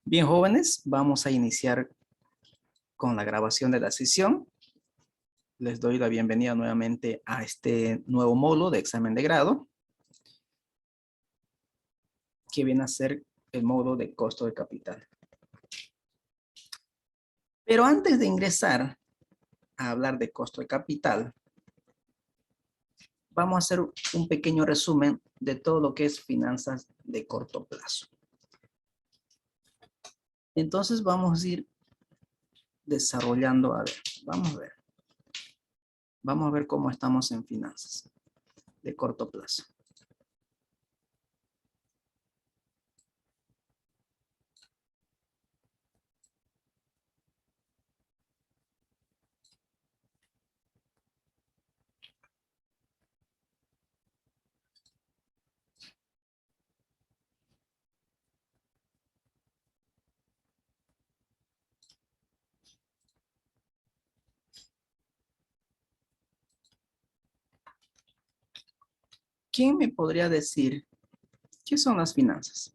Bien, jóvenes, vamos a iniciar con la grabación de la sesión. Les doy la bienvenida nuevamente a este nuevo módulo de examen de grado, que viene a ser el módulo de costo de capital. Pero antes de ingresar a hablar de costo de capital, vamos a hacer un pequeño resumen de todo lo que es finanzas de corto plazo. Entonces vamos a ir desarrollando, vamos a ver cómo estamos en finanzas de corto plazo. ¿Quién me podría decir qué son las finanzas?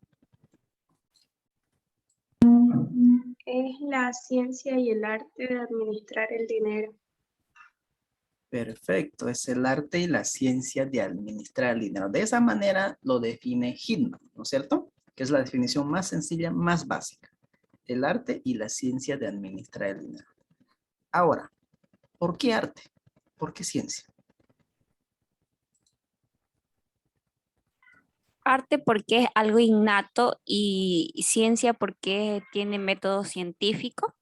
Es la ciencia y el arte de administrar el dinero. Perfecto, es el arte y la ciencia de administrar el dinero. De esa manera lo define Hinman, ¿no es cierto? Que es la definición más sencilla, más básica. El arte y la ciencia de administrar el dinero. Ahora, ¿por qué arte? ¿Por qué ciencia? Arte porque es algo innato y ciencia porque tiene método científico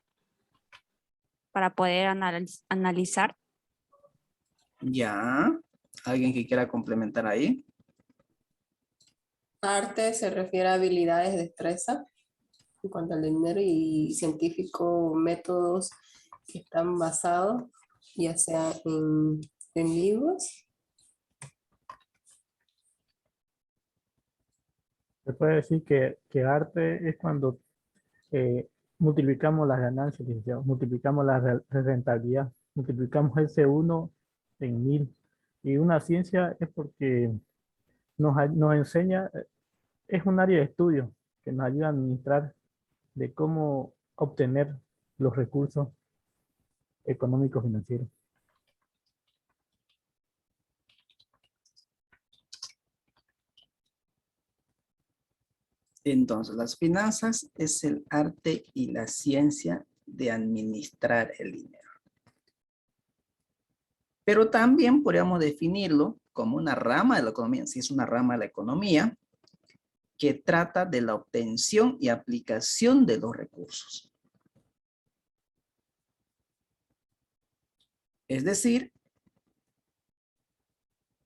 para poder analizar. Ya, ¿alguien que quiera complementar ahí? Arte se refiere a habilidades, destreza en cuanto al dinero, y científico, métodos que están basados ya sea en libros. Se puede decir que arte es cuando multiplicamos las ganancias, licenciado, multiplicamos la rentabilidad, multiplicamos ese uno en 1000. Y una ciencia es porque nos enseña, es un área de estudio que nos ayuda a administrar de cómo obtener los recursos económicos financieros. Entonces, las finanzas es el arte y la ciencia de administrar el dinero. Pero también podríamos definirlo como una rama de la economía, si es una rama de la economía, que trata de la obtención y aplicación de los recursos. Es decir,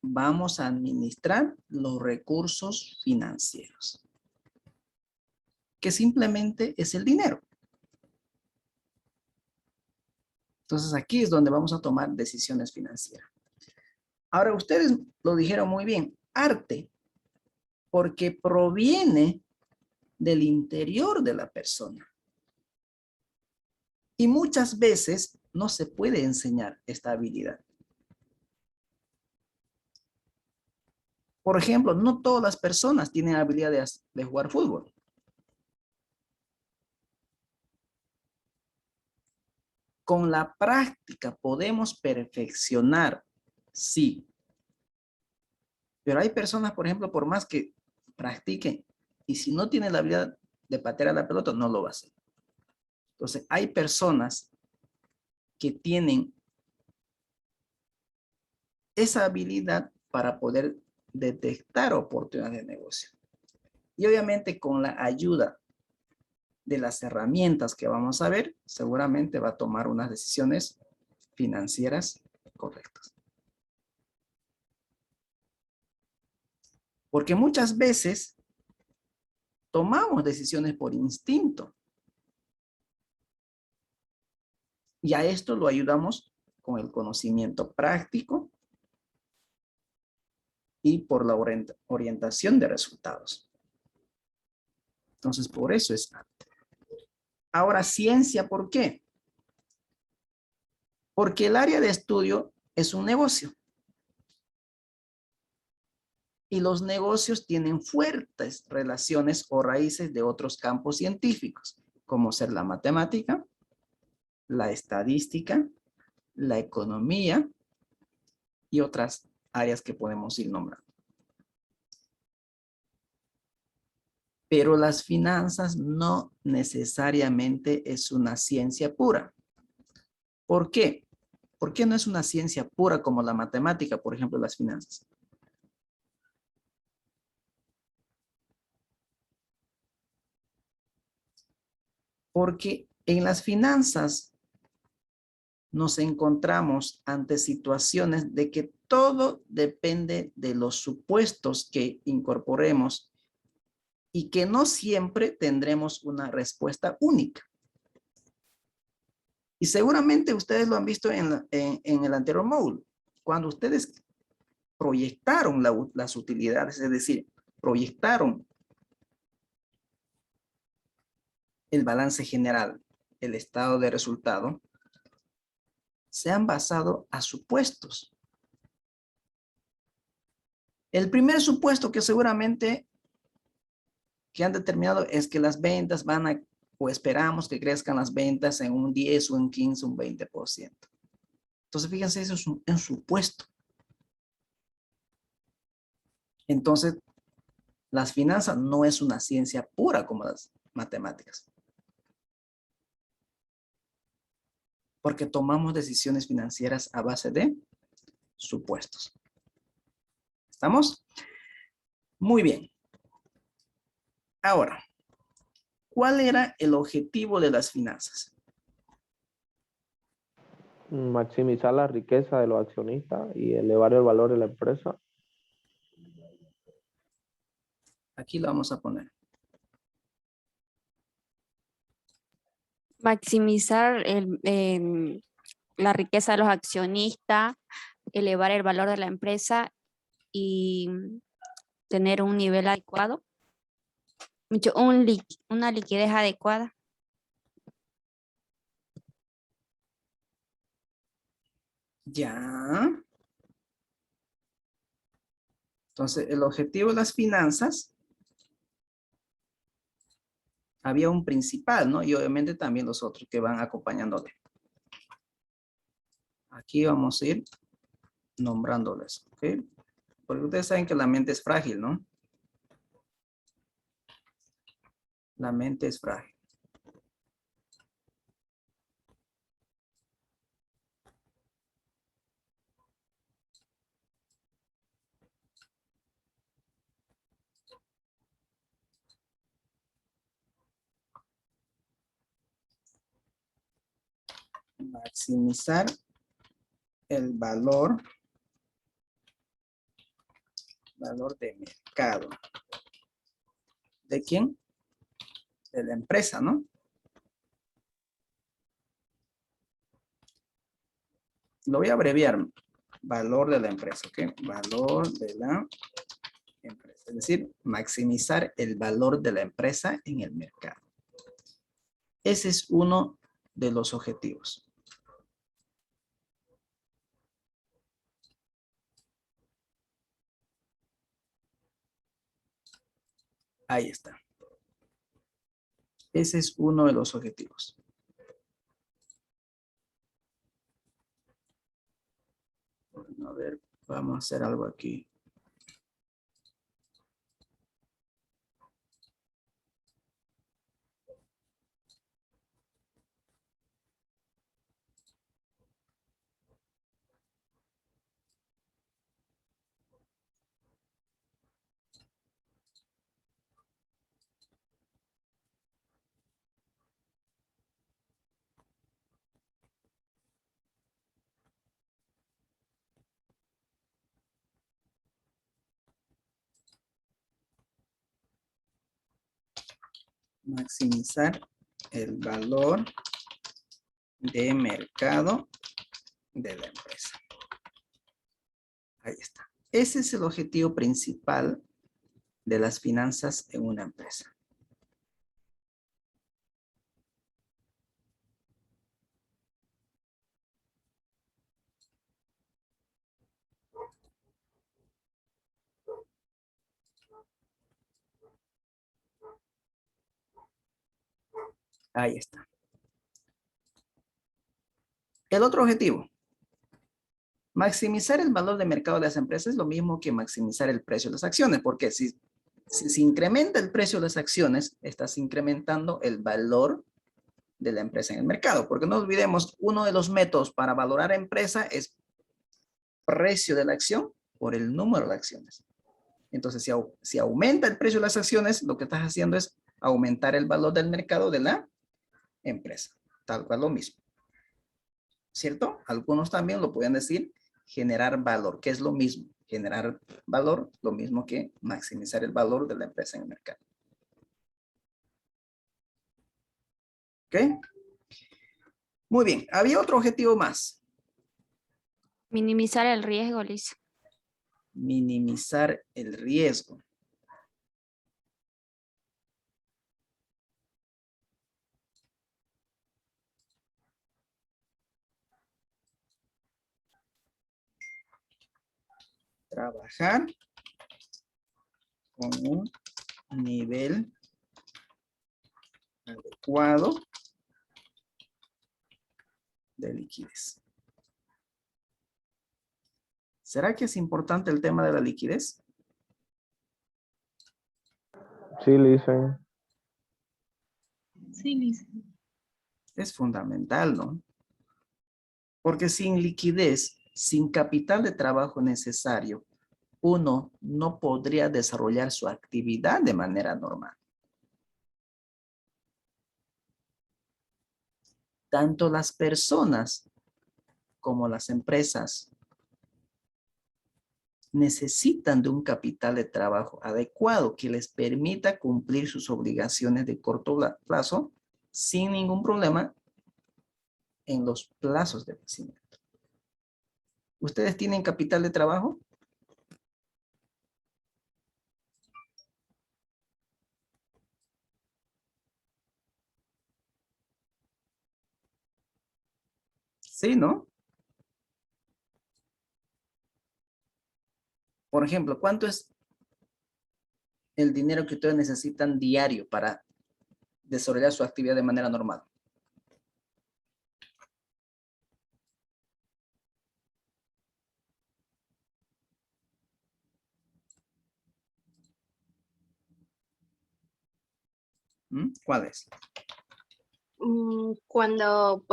vamos a administrar los recursos financieros, que simplemente es el dinero. Entonces aquí es donde vamos a tomar decisiones financieras. Ahora ustedes lo dijeron muy bien, arte, porque proviene del interior de la persona. Y muchas veces no se puede enseñar esta habilidad. Por ejemplo, no todas las personas tienen habilidades de jugar fútbol. Con la práctica podemos perfeccionar, sí. Pero hay personas, por ejemplo, por más que practiquen, y si no tienen la habilidad de patear a la pelota, no lo va a hacer. Entonces, hay personas que tienen esa habilidad para poder detectar oportunidades de negocio. Y obviamente con la ayuda de las herramientas que vamos a ver, seguramente va a tomar unas decisiones financieras correctas. Porque muchas veces tomamos decisiones por instinto. Y a esto lo ayudamos con el conocimiento práctico y por la orientación de resultados. Entonces, por eso es arte. Ahora, ciencia, ¿por qué? Porque el área de estudio es un negocio. Y los negocios tienen fuertes relaciones o raíces de otros campos científicos, como ser la matemática, la estadística, la economía y otras áreas que podemos ir nombrando. Pero las finanzas no necesariamente es una ciencia pura. ¿Por qué? ¿Por qué no es una ciencia pura como la matemática, por ejemplo, las finanzas? Porque en las finanzas nos encontramos ante situaciones de que todo depende de los supuestos que incorporemos y que no siempre tendremos una respuesta única. Y seguramente ustedes lo han visto en el anterior módulo. Cuando ustedes proyectaron las utilidades, es decir, proyectaron el balance general, el estado de resultado, se han basado a supuestos. El primer supuesto que seguramente que han determinado es que las ventas van a, o esperamos que crezcan las ventas en un 10, un 15, un 20%. Entonces, fíjense, eso es un supuesto. Entonces, las finanzas no es una ciencia pura como las matemáticas. Porque tomamos decisiones financieras a base de supuestos. ¿Estamos? Muy bien. Ahora, ¿cuál era el objetivo de las finanzas? Maximizar la riqueza de los accionistas y elevar el valor de la empresa. Aquí lo vamos a poner. Maximizar la riqueza de los accionistas, elevar el valor de la empresa y tener un nivel adecuado, una liquidez adecuada. Ya. Entonces, el objetivo de las finanzas, había un principal, ¿no? Y obviamente también los otros que van acompañándole. Aquí vamos a ir nombrándoles, ¿ok? Porque ustedes saben que la mente es frágil, ¿no? La mente es frágil. Maximizar el valor de mercado. ¿De quién? De la empresa, ¿no? Lo voy a abreviar. Valor de la empresa, ¿ok? Valor de la empresa. Es decir, maximizar el valor de la empresa en el mercado. Ese es uno de los objetivos. Ahí está. Ese es uno de los objetivos. Bueno, a ver, vamos a hacer algo aquí. Maximizar el valor de mercado de la empresa. Ahí está. Ese es el objetivo principal de las finanzas en una empresa. Ahí está. El otro objetivo. Maximizar el valor de mercado de las empresas es lo mismo que maximizar el precio de las acciones, porque si se incrementa el precio de las acciones, estás incrementando el valor de la empresa en el mercado. Porque no olvidemos, uno de los métodos para valorar empresa es precio de la acción por el número de acciones. Entonces, si aumenta el precio de las acciones, lo que estás haciendo es aumentar el valor del mercado de la empresa. Tal cual lo mismo. ¿Cierto? Algunos también lo pueden decir generar valor, que es lo mismo. Generar valor, lo mismo que maximizar el valor de la empresa en el mercado. ¿Ok? Muy bien. Había otro objetivo más. Minimizar el riesgo, Liz. Minimizar el riesgo. Trabajar con un nivel adecuado de liquidez. ¿Será que es importante el tema de la liquidez? Sí, Lisen. Sí, Liz. Es fundamental, ¿no? Porque sin liquidez, sin capital de trabajo necesario, uno no podría desarrollar su actividad de manera normal. Tanto las personas como las empresas necesitan de un capital de trabajo adecuado que les permita cumplir sus obligaciones de corto plazo sin ningún problema en los plazos de vencimiento. ¿Ustedes tienen capital de trabajo? Sí, ¿no? Por ejemplo, ¿cuánto es el dinero que ustedes necesitan diario para desarrollar su actividad de manera normal? ¿Cuál es? Cuando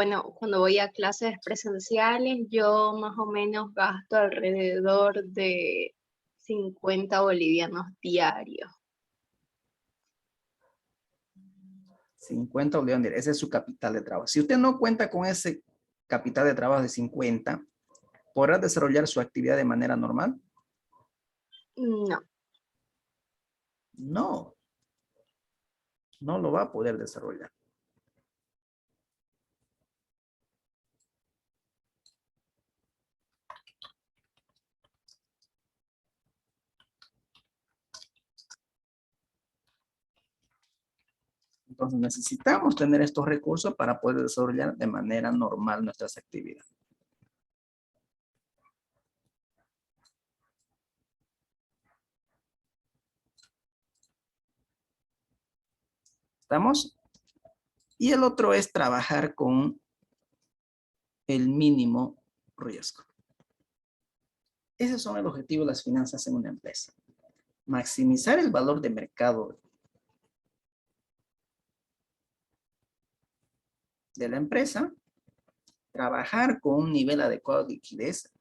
voy a clases presenciales, yo más o menos gasto alrededor de 50 bolivianos diarios. 50 bolivianos diarios. Ese es su capital de trabajo. Si usted no cuenta con ese capital de trabajo de 50, ¿podrá desarrollar su actividad de manera normal? No. No. No lo va a poder desarrollar. Entonces necesitamos tener estos recursos para poder desarrollar de manera normal nuestras actividades. ¿Estamos? Y el otro es trabajar con el mínimo riesgo. Esos son el objetivo de las finanzas en una empresa. Maximizar el valor de mercado de la empresa, trabajar con un nivel adecuado de liquidez,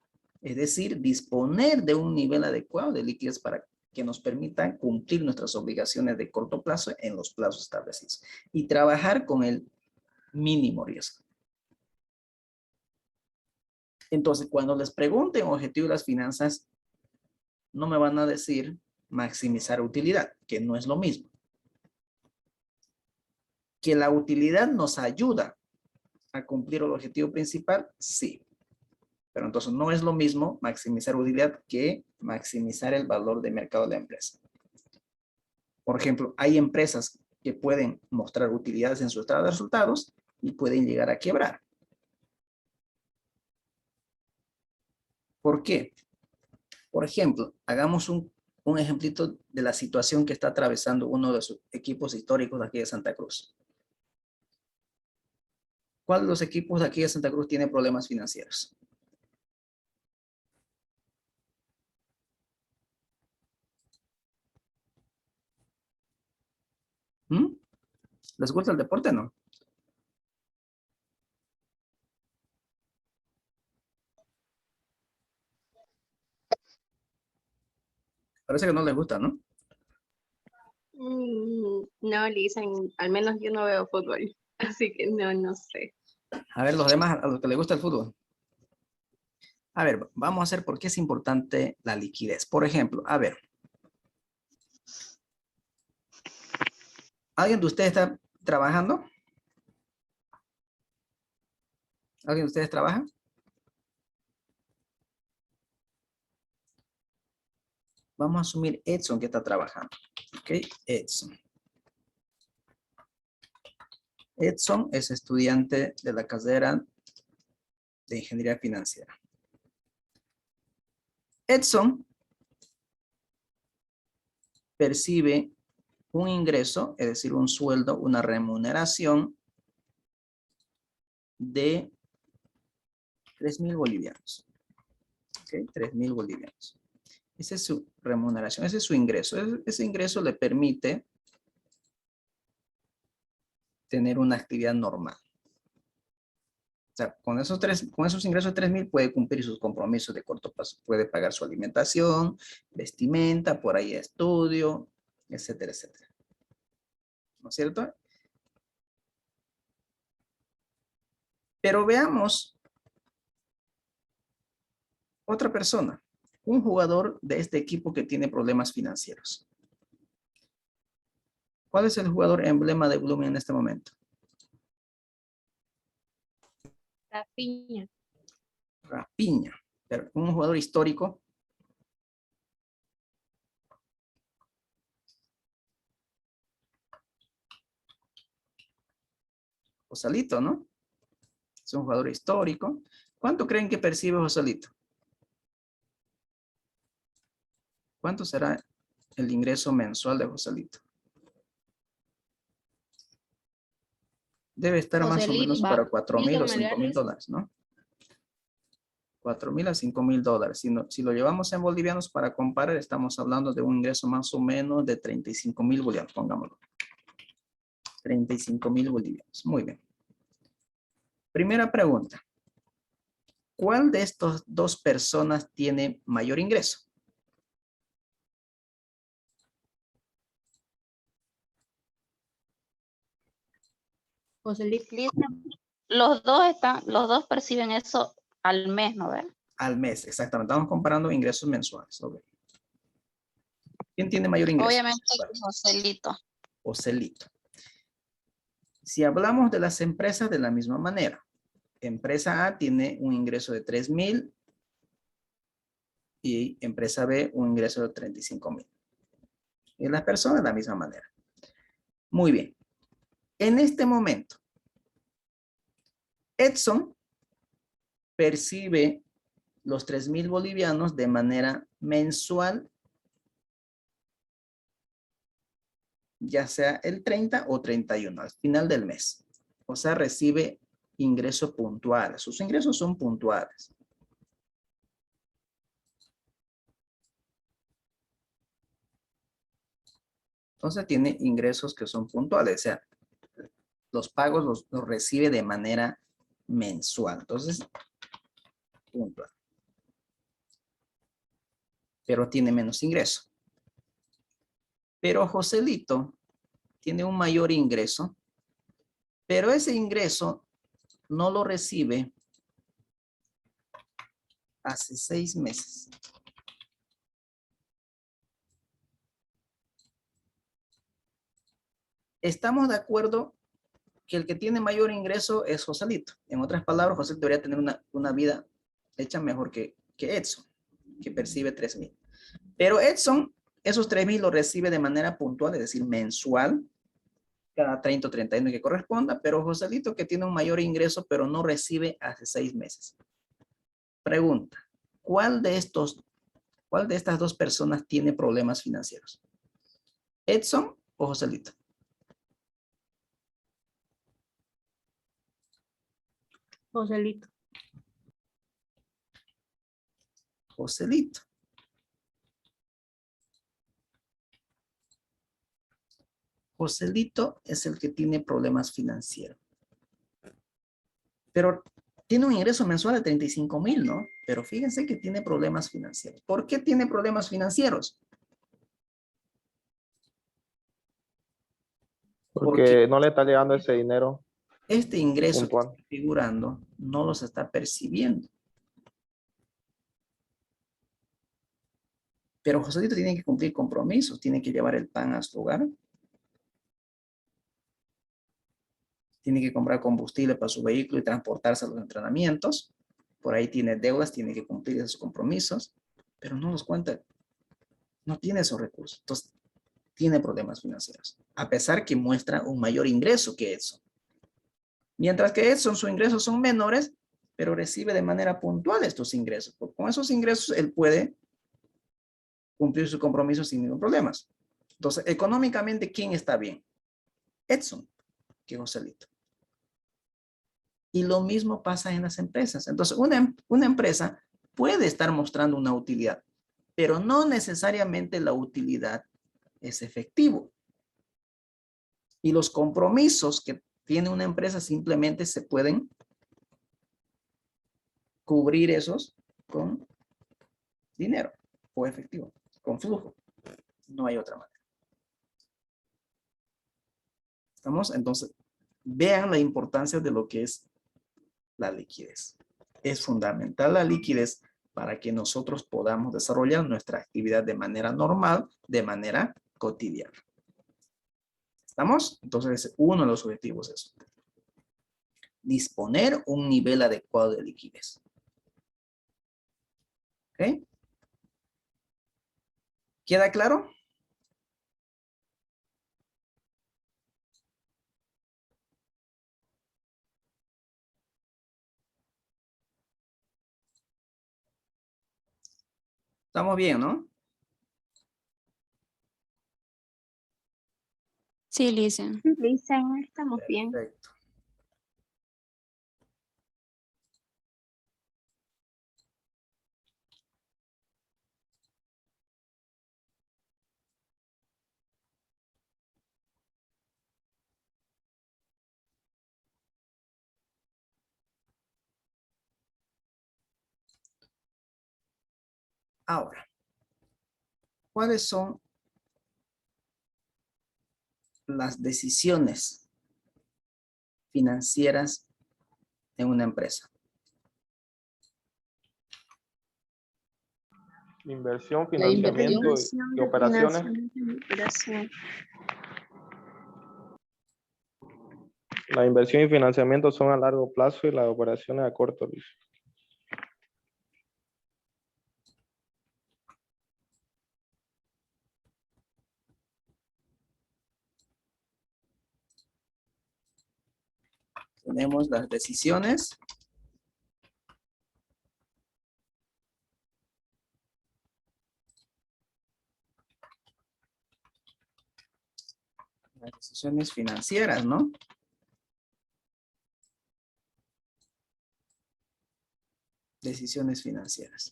es decir, disponer de un nivel adecuado de liquidez para que nos permitan cumplir nuestras obligaciones de corto plazo en los plazos establecidos. Y trabajar con el mínimo riesgo. Entonces, cuando les pregunten objetivo de las finanzas, no me van a decir maximizar utilidad, que no es lo mismo. Que la utilidad nos ayuda a cumplir el objetivo principal, sí. Pero entonces no es lo mismo maximizar utilidad que maximizar el valor de mercado de la empresa. Por ejemplo, hay empresas que pueden mostrar utilidades en su estado de resultados y pueden llegar a quebrar. ¿Por qué? Por ejemplo, hagamos un ejemplito de la situación que está atravesando uno de sus equipos históricos de aquí de Santa Cruz. ¿Cuál de los equipos de aquí de Santa Cruz tiene problemas financieros? ¿Mm? ¿Les gusta el deporte o no? Parece que no les gusta, ¿no? No, Lisen, al menos yo no veo fútbol, así que no sé. A ver, los demás, a los que les gusta el fútbol. A ver, vamos a hacer por qué es importante la liquidez. Por ejemplo, a ver. ¿Alguien de ustedes está trabajando? ¿Alguien de ustedes trabaja? Vamos a asumir Edson que está trabajando. Ok, Edson. Edson es estudiante de la carrera de Ingeniería Financiera. Edson percibe un ingreso, es decir, un sueldo, una remuneración de 3,000 bolivianos. Ok, 3,000 bolivianos. Esa es su remuneración, ese es su ingreso. Ese ingreso le permite tener una actividad normal. O sea, con esos ingresos de 3,000 puede cumplir sus compromisos de corto plazo. Puede pagar su alimentación, vestimenta, por ahí estudio, etcétera, etcétera. ¿No es cierto? Pero veamos otra persona, un jugador de este equipo que tiene problemas financieros. ¿Cuál es el jugador emblema de Blooming en este momento? Rafinha. Rafinha, pero un jugador histórico. Josalito, ¿no? Es un jugador histórico. ¿Cuánto creen que percibe Josalito? ¿Cuánto será el ingreso mensual de Josalito? Debe estar más o menos para 4,000 o 5,000 dólares, ¿no? 4,000 a 5,000 dólares. Si lo llevamos en bolivianos para comparar, estamos hablando de un ingreso más o menos de 35,000 bolivianos, pongámoslo. 35,000 bolivianos. Muy bien. Primera pregunta. ¿Cuál de estas dos personas tiene mayor ingreso? Los dos perciben eso al mes, ¿no ven? Al mes, exactamente. Estamos comparando ingresos mensuales. Okay. ¿Quién tiene mayor ingreso? Obviamente Joselito. Joselito. Si hablamos de las empresas de la misma manera, empresa A tiene un ingreso de 3,000 y empresa B un ingreso de 35,000. Y las personas de la misma manera. Muy bien. En este momento, Edson percibe los 3,000 bolivianos de manera mensual, ya sea el 30 o 31, al final del mes. O sea, recibe ingresos puntuales. Sus ingresos son puntuales. Entonces tiene ingresos que son puntuales. O sea, los pagos los recibe de manera mensual. Entonces, puntual. Pero tiene menos ingreso. Pero Joselito tiene un mayor ingreso, pero ese ingreso no lo recibe hace 6 meses. Estamos de acuerdo que el que tiene mayor ingreso es Joselito. En otras palabras, José debería tener una vida hecha mejor que Edson, que percibe 3,000. Pero Edson, esos 3,000 lo recibe de manera puntual, es decir, mensual, cada 30 o 31 que corresponda, pero Joselito que tiene un mayor ingreso, pero no recibe hace 6 meses. Pregunta, ¿cuál de estas dos personas tiene problemas financieros? ¿Edson o Joselito? Joselito. Joselito. Joselito es el que tiene problemas financieros. Pero tiene un ingreso mensual de 35,000, ¿no? Pero fíjense que tiene problemas financieros. ¿Por qué tiene problemas financieros? Porque no le está llegando ese dinero Este ingreso que puntual. está figurando no los está percibiendo. Pero Joselito tiene que cumplir compromisos, tiene que llevar el pan a su hogar, tiene que comprar combustible para su vehículo y transportarse a los entrenamientos. Por ahí tiene deudas, tiene que cumplir esos compromisos, pero no los cuenta, no tiene esos recursos. Entonces, tiene problemas financieros, a pesar que muestra un mayor ingreso que Edson. Mientras que Edson, sus ingresos son menores, pero recibe de manera puntual estos ingresos. Con esos ingresos, él puede cumplir sus compromisos sin ningún problema. Entonces, económicamente, ¿quién está bien? Edson, que Joselito. Y lo mismo pasa en las empresas. Entonces, una empresa puede estar mostrando una utilidad, pero no necesariamente la utilidad es efectivo. Y los compromisos que tiene una empresa simplemente se pueden cubrir esos con dinero o efectivo, con flujo. No hay otra manera. ¿Estamos? Entonces, vean la importancia de lo que es la liquidez. Es fundamental la liquidez para que nosotros podamos desarrollar nuestra actividad de manera normal, de manera cotidiana. ¿Estamos? Entonces, uno de los objetivos es disponer un nivel adecuado de liquidez. ¿Ok? ¿Queda claro? Estamos bien, ¿no? Sí, Lisa. Dicen, estamos bien. Perfecto. Ahora, ¿cuáles son las decisiones financieras en una empresa? Inversión, La financiamiento inversión y de operaciones. financiamiento y operación. La inversión y financiamiento son a largo plazo y las operaciones a corto plazo. Tenemos las decisiones. Las decisiones financieras, ¿no? Decisiones financieras.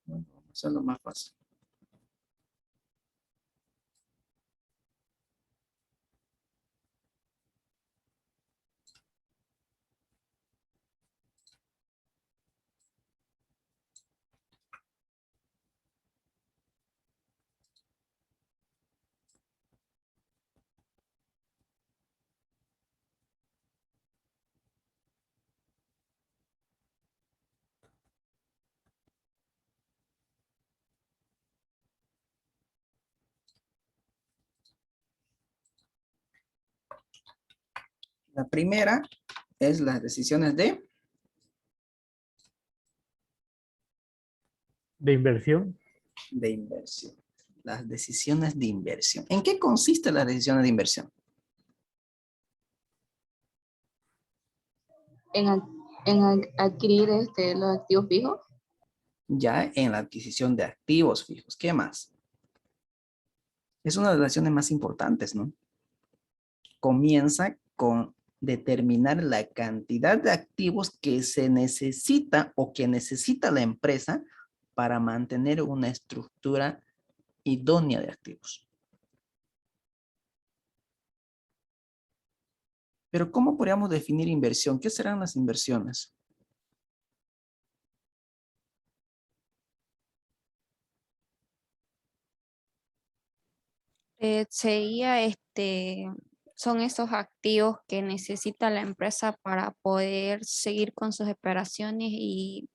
Bueno, vamos a hacerlo más fácil. La primera es las decisiones De inversión. de inversión. Las decisiones de inversión. ¿En qué consisten las decisiones de inversión? En adquirir los activos fijos. Ya en la adquisición de activos fijos. ¿Qué más? Es una de las decisiones más importantes, ¿no? Comienza con determinar la cantidad de activos que se necesita o que necesita la empresa para mantener una estructura idónea de activos. Pero ¿cómo podríamos definir inversión? ¿Qué serán las inversiones? Sería son esos activos que necesita la empresa para poder seguir con sus operaciones y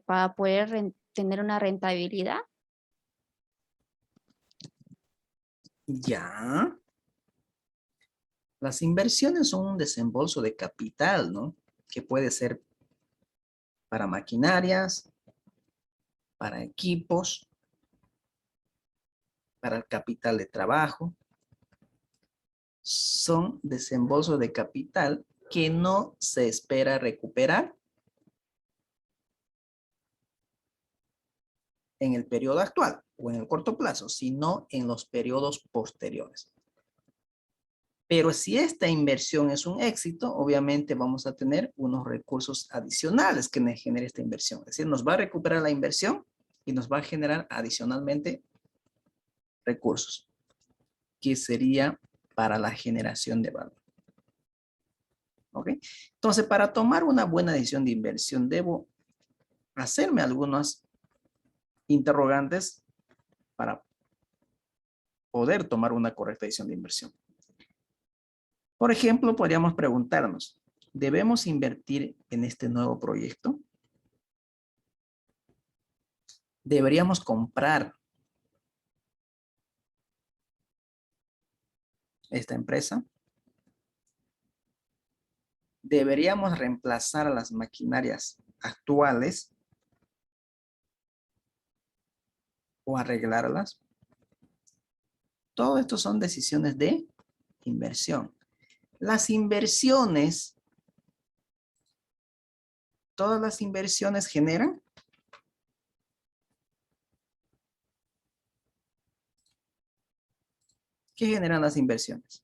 para poder tener una rentabilidad. Ya. Las inversiones son un desembolso de capital, ¿no? Que puede ser para maquinarias, para equipos, para el capital de trabajo. Son desembolsos de capital que no se espera recuperar en el periodo actual o en el corto plazo, sino en los periodos posteriores. Pero si esta inversión es un éxito, obviamente vamos a tener unos recursos adicionales que nos genere esta inversión. Es decir, nos va a recuperar la inversión y nos va a generar adicionalmente recursos, que sería para la generación de valor. ¿Ok? Entonces, para tomar una buena decisión de inversión, debo hacerme algunas interrogantes para poder tomar una correcta decisión de inversión. Por ejemplo, podríamos preguntarnos, ¿debemos invertir en este nuevo proyecto? ¿Deberíamos comprar esta empresa? ¿Deberíamos reemplazar a las maquinarias actuales o arreglarlas? Todo esto son decisiones de inversión. Las inversiones, todas las inversiones generan ¿qué generan las inversiones?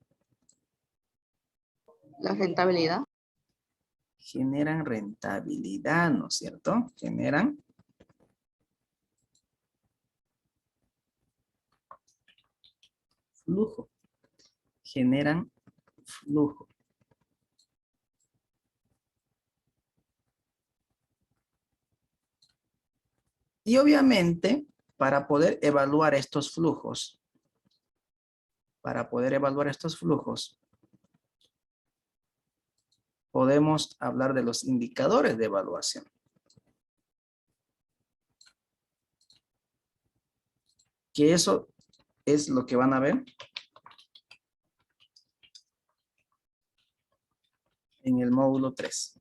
La rentabilidad. Generan rentabilidad, ¿no es cierto? Generan flujo. Generan flujo. Y obviamente, para poder evaluar estos flujos, podemos hablar de los indicadores de evaluación. Que eso es lo que van a ver en el módulo 3.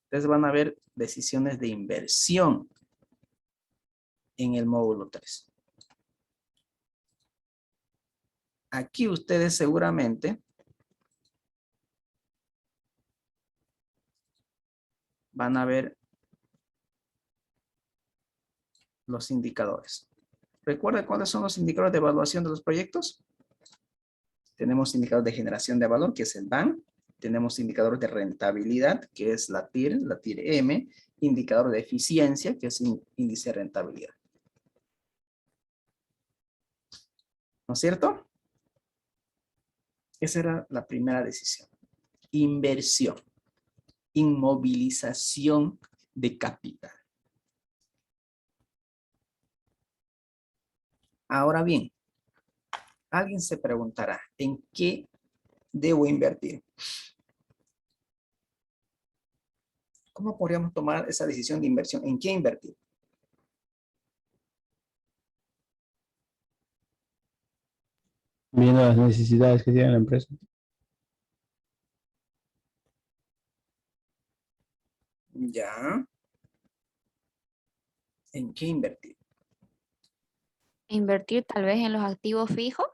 Ustedes van a ver decisiones de inversión en el módulo 3. Aquí ustedes seguramente van a ver los indicadores. ¿Recuerdan cuáles son los indicadores de evaluación de los proyectos? Tenemos indicador de generación de valor, que es el BAN. Tenemos indicadores de rentabilidad, que es la TIR M. Indicador de eficiencia, que es índice de rentabilidad. ¿No es cierto? Esa era la primera decisión. Inversión. Inmovilización de capital. Ahora bien, alguien se preguntará, ¿en qué debo invertir? ¿Cómo podríamos tomar esa decisión de inversión? ¿En qué invertir? Viendo las necesidades que tiene la empresa. Ya. ¿En qué invertir? Invertir tal vez en los activos fijos.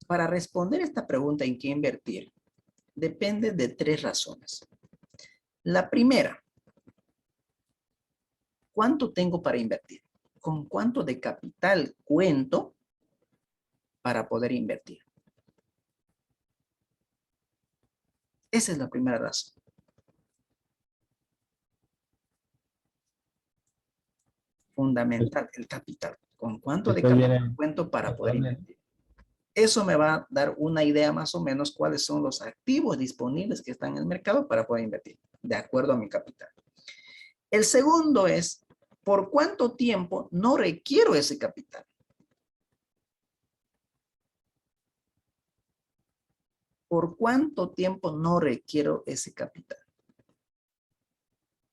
Para responder esta pregunta, ¿en qué invertir? Depende de 3 razones. La primera, ¿cuánto tengo para invertir? ¿Con cuánto de capital cuento para poder invertir? Esa es la primera razón. Fundamental, el capital. ¿Con cuánto de Después capital viene cuento para poder actualmente. invertir? Eso me va a dar una idea más o menos cuáles son los activos disponibles que están en el mercado para poder invertir, de acuerdo a mi capital. El segundo es, ¿por cuánto tiempo no requiero ese capital? ¿Por cuánto tiempo no requiero ese capital?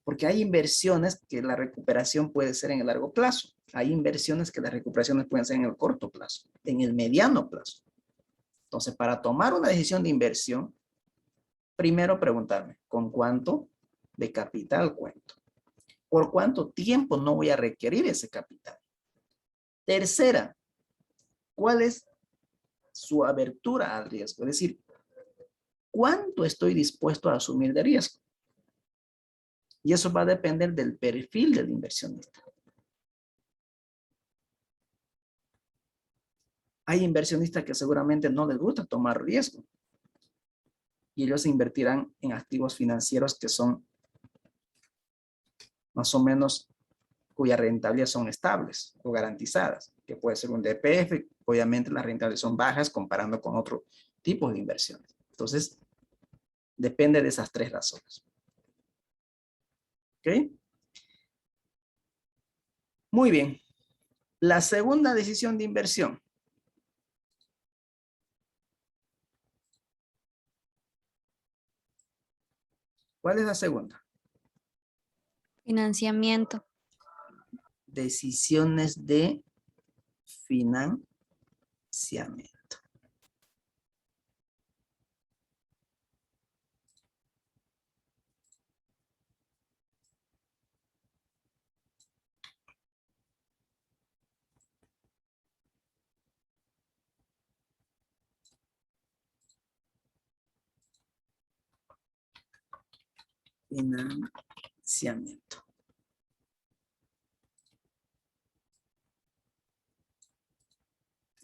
Porque hay inversiones que la recuperación puede ser en el largo plazo. Hay inversiones que las recuperaciones pueden ser en el corto plazo, en el mediano plazo. Entonces, para tomar una decisión de inversión, primero preguntarme, ¿con cuánto de capital cuento? ¿Por cuánto tiempo no voy a requerir ese capital? Tercera, ¿cuál es su abertura al riesgo? Es decir, ¿cuánto estoy dispuesto a asumir de riesgo? Y eso va a depender del perfil del inversionista. Hay inversionistas que seguramente no les gusta tomar riesgo. Y ellos invertirán en activos financieros que son más o menos cuya rentabilidad son estables o garantizadas, que puede ser un DPF. Obviamente las rentabilidades son bajas comparando con otro tipo de inversiones. Entonces, depende de esas 3 razones. ¿Ok? Muy bien. La segunda decisión de inversión. ¿Cuál es la segunda? Financiamiento. Decisiones de financiamiento. Financiamiento.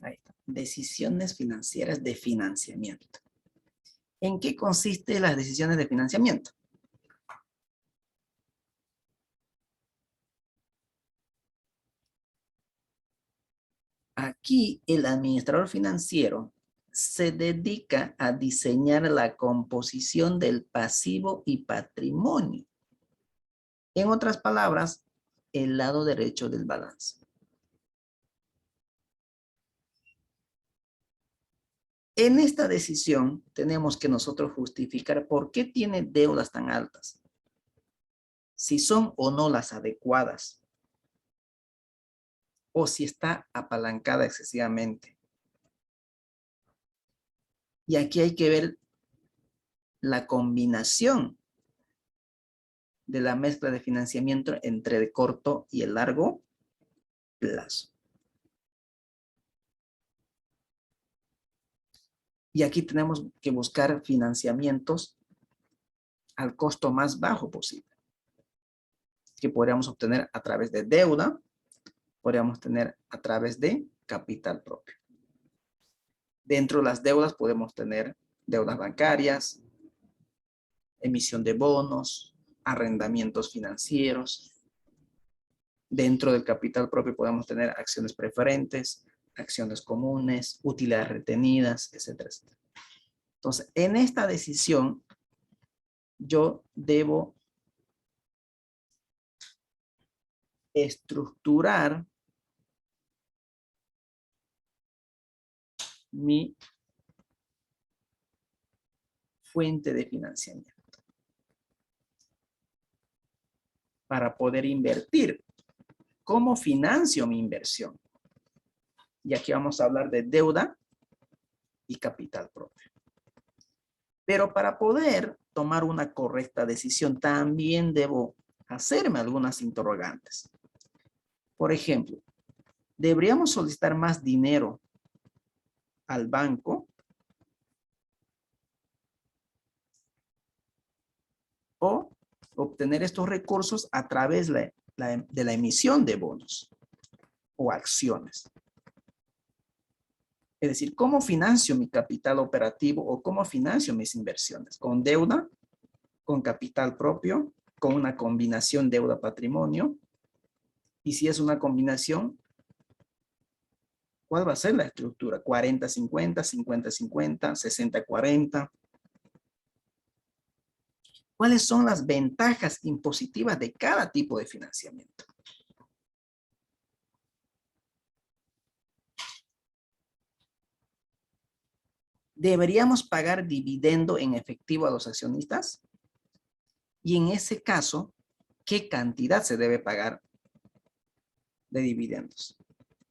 Ahí está. Decisiones financieras de financiamiento. ¿En qué consisten las decisiones de financiamiento? Aquí el administrador financiero se dedica a diseñar la composición del pasivo y patrimonio. En otras palabras, el lado derecho del balance. En esta decisión tenemos que nosotros justificar por qué tiene deudas tan altas. Si son o no las adecuadas. O si está apalancada excesivamente. Y aquí hay que ver la combinación de la mezcla de financiamiento entre el corto y el largo plazo. Y aquí tenemos que buscar financiamientos al costo más bajo posible, que podríamos obtener a través de deuda, podríamos tener a través de capital propio. Dentro de las deudas podemos tener deudas bancarias, emisión de bonos, arrendamientos financieros. Dentro del capital propio podemos tener acciones preferentes, acciones comunes, utilidades retenidas, etcétera, etcétera. Entonces, en esta decisión, yo debo estructurar mi fuente de financiamiento para poder invertir. ¿Cómo financio mi inversión? Y aquí vamos a hablar de deuda y capital propio. Pero para poder tomar una correcta decisión, también debo hacerme algunas interrogantes. Por ejemplo, ¿deberíamos solicitar más dinero al banco? ¿O obtener estos recursos a través de la emisión de bonos o acciones? Es decir, ¿cómo financio mi capital operativo o cómo financio mis inversiones? ¿Con deuda? ¿Con capital propio? ¿Con una combinación deuda-patrimonio? Y si es una combinación, ¿cuál va a ser la estructura? ¿40-50, 50-50, 60-40? ¿Cuáles son las ventajas impositivas de cada tipo de financiamiento? ¿Deberíamos pagar dividendo en efectivo a los accionistas? Y en ese caso, ¿qué cantidad se debe pagar de dividendos?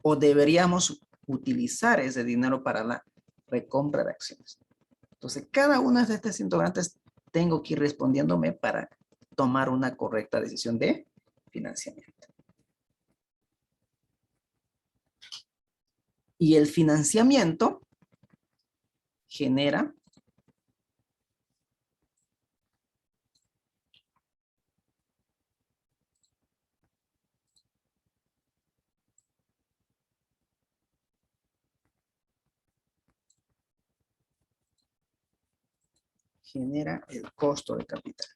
¿O deberíamos utilizar ese dinero para la recompra de acciones? Entonces, cada una de estas interrogantes tengo que ir respondiéndome para tomar una correcta decisión de financiamiento. Y el financiamiento genera el costo de capital.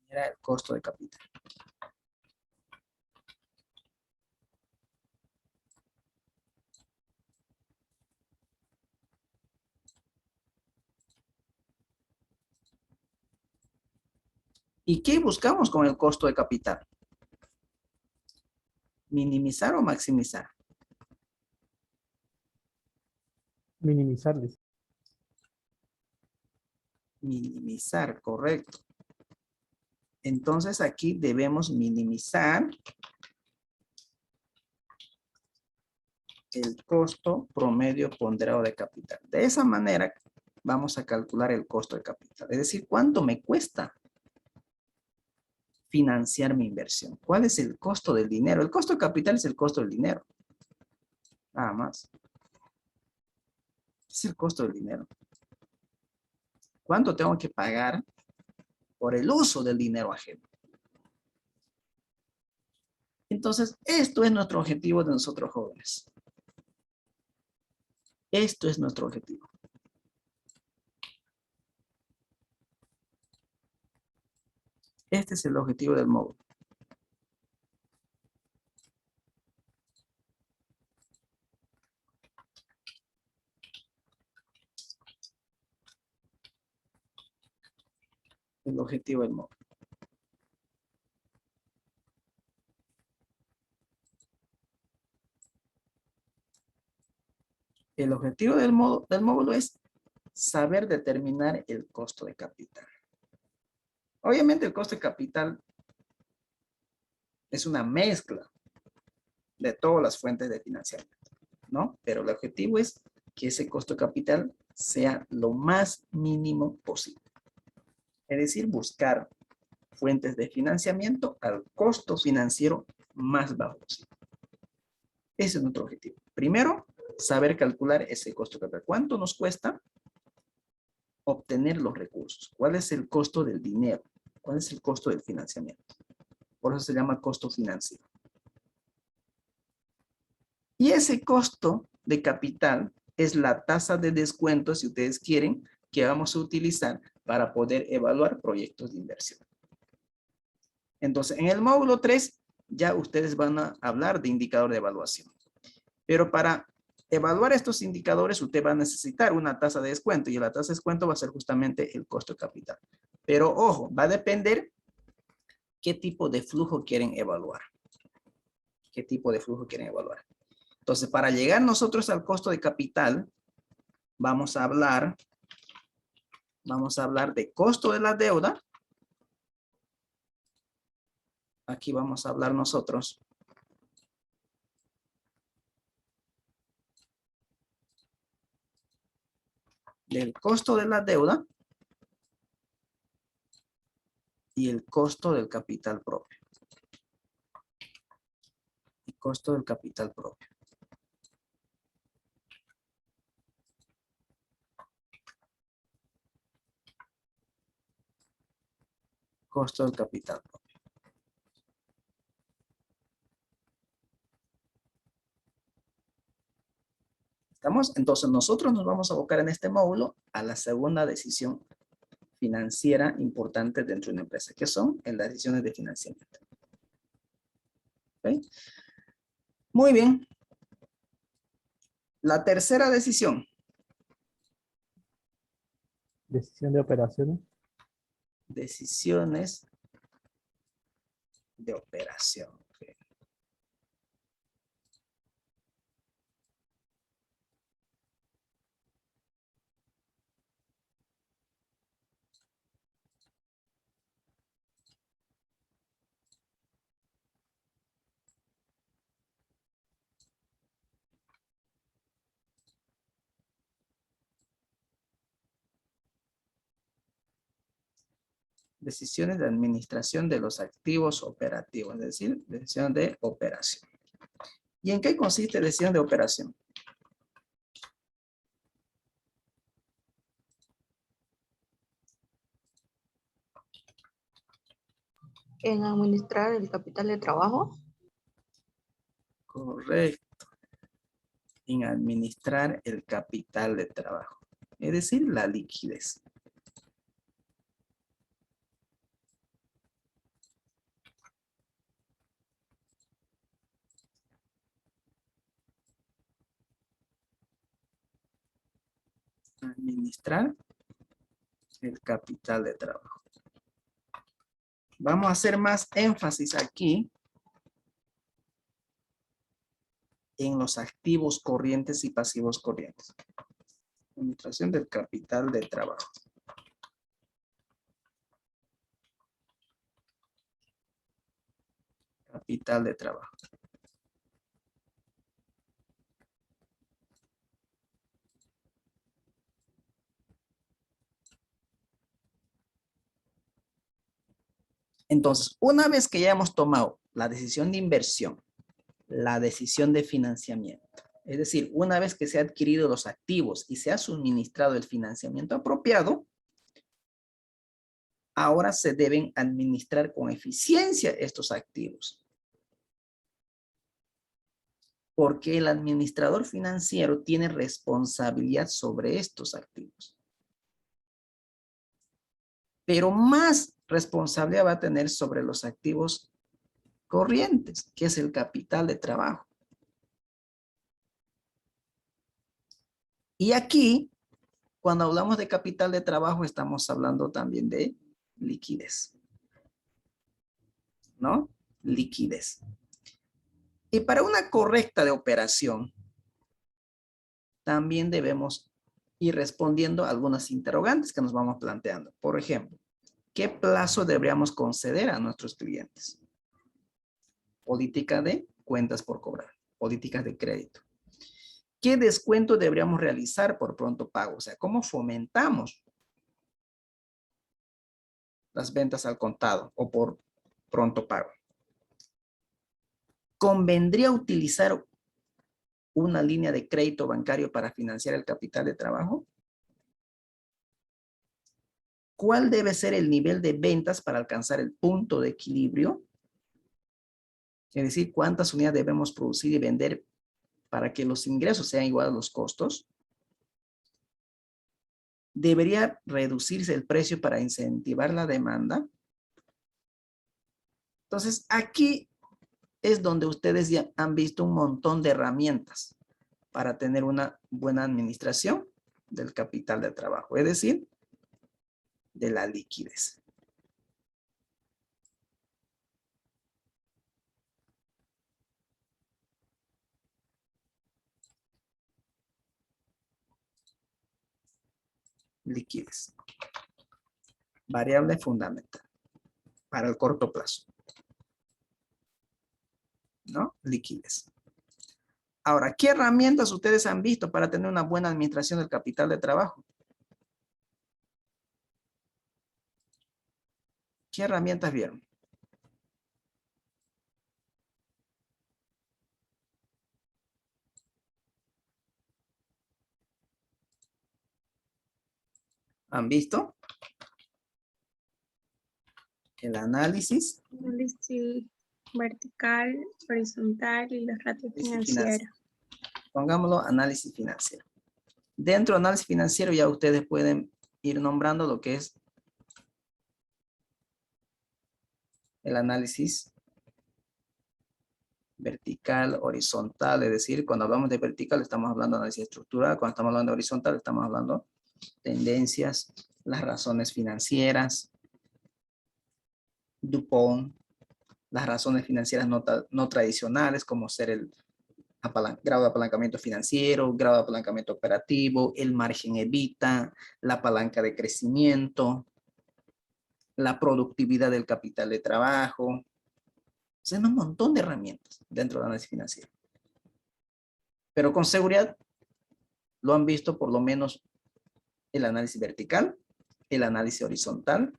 Genera el costo de capital. ¿Y qué buscamos con el costo de capital? ¿Minimizar o maximizar? Minimizarles. Minimizar, correcto. Entonces aquí debemos minimizar el costo promedio ponderado de capital. De esa manera vamos a calcular el costo de capital. Es decir, ¿cuánto me cuesta financiar mi inversión? ¿Cuál es el costo del dinero? El costo de capital es el costo del dinero. Nada más. Es el costo del dinero. ¿Cuánto tengo que pagar por el uso del dinero ajeno? Entonces, esto es nuestro objetivo de nosotros jóvenes. Esto es nuestro objetivo. Este es el objetivo del módulo. El objetivo del módulo. El objetivo del módulo es saber determinar el costo de capital. Obviamente el costo de capital es una mezcla de todas las fuentes de financiamiento, ¿no? Pero el objetivo es que ese costo de capital sea lo más mínimo posible. Es decir, buscar fuentes de financiamiento al costo financiero más bajo posible. Ese es nuestro objetivo. Primero, saber calcular ese costo de capital. ¿Cuánto nos cuesta obtener los recursos? ¿Cuál es el costo del dinero? ¿Cuál es el costo del financiamiento? Por eso se llama costo financiero. Y ese costo de capital es la tasa de descuento, si ustedes quieren, que vamos a utilizar para poder evaluar proyectos de inversión. Entonces, en el módulo 3 ya ustedes van a hablar de indicador de evaluación. Pero para evaluar estos indicadores, usted va a necesitar una tasa de descuento y la tasa de descuento va a ser justamente el costo de capital. Pero ojo, va a depender qué tipo de flujo quieren evaluar. ¿Qué tipo de flujo quieren evaluar? Entonces, para llegar nosotros al costo de capital, vamos a hablar de costo de la deuda. Aquí vamos a hablar nosotros del costo de la deuda y el costo del capital propio. El costo del capital propio. Costo del capital propio. ¿Estamos? Entonces nosotros nos vamos a abocar en este módulo a la segunda decisión financiera importante dentro de una empresa, que son las decisiones de financiamiento. ¿Ok? Muy bien. La tercera decisión. Decisión de operaciones. Decisiones de operación. Ok. Decisiones de administración de los activos operativos, es decir, decisión de operación. ¿Y en qué consiste decisión de operación? En administrar el capital de trabajo. Correcto. En administrar el capital de trabajo, es decir, la liquidez. Administrar el capital de trabajo. Vamos a hacer más énfasis aquí en los activos corrientes y pasivos corrientes. Administración del capital de trabajo. Capital de trabajo. Entonces, una vez que ya hemos tomado la decisión de inversión, la decisión de financiamiento, es decir, una vez que se han adquirido los activos y se ha suministrado el financiamiento apropiado, ahora se deben administrar con eficiencia estos activos. Porque el administrador financiero tiene responsabilidad sobre estos activos. Pero más responsabilidad va a tener sobre los activos corrientes, que es el capital de trabajo. Y aquí, cuando hablamos de capital de trabajo, estamos hablando también de liquidez. ¿No? Liquidez. Y para una correcta de operación, también debemos ir respondiendo a algunas interrogantes que nos vamos planteando. Por ejemplo, ¿qué plazo deberíamos conceder a nuestros clientes? Política de cuentas por cobrar, políticas de crédito. ¿Qué descuento deberíamos realizar por pronto pago? O sea, ¿cómo fomentamos las ventas al contado o por pronto pago? ¿Convendría utilizar una línea de crédito bancario para financiar el capital de trabajo? ¿Cuál debe ser el nivel de ventas para alcanzar el punto de equilibrio? Es decir, ¿cuántas unidades debemos producir y vender para que los ingresos sean iguales a los costos? ¿Debería reducirse el precio para incentivar la demanda? Entonces, aquí es donde ustedes ya han visto un montón de herramientas para tener una buena administración del capital de trabajo, es decir, de la liquidez. Liquidez. Variable fundamental para el corto plazo. ¿No? Liquidez. Ahora, ¿qué herramientas ustedes han visto para tener una buena administración del capital de trabajo? ¿Qué herramientas vieron? ¿Han visto? El análisis Análisis vertical, horizontal y los ratios financieros. Pongámoslo análisis financiero. Dentro del análisis financiero ya ustedes pueden ir nombrando lo que es el análisis vertical, horizontal, es decir, cuando hablamos de vertical estamos hablando de análisis estructural, cuando estamos hablando de horizontal estamos hablando de tendencias, las razones financieras, DuPont, las razones financieras no tradicionales como ser el grado de apalancamiento financiero, grado de apalancamiento operativo, el margen evita, la palanca de crecimiento, la productividad del capital de trabajo. O sea, un montón de herramientas dentro del análisis financiero. Pero con seguridad lo han visto por lo menos el análisis vertical, el análisis horizontal,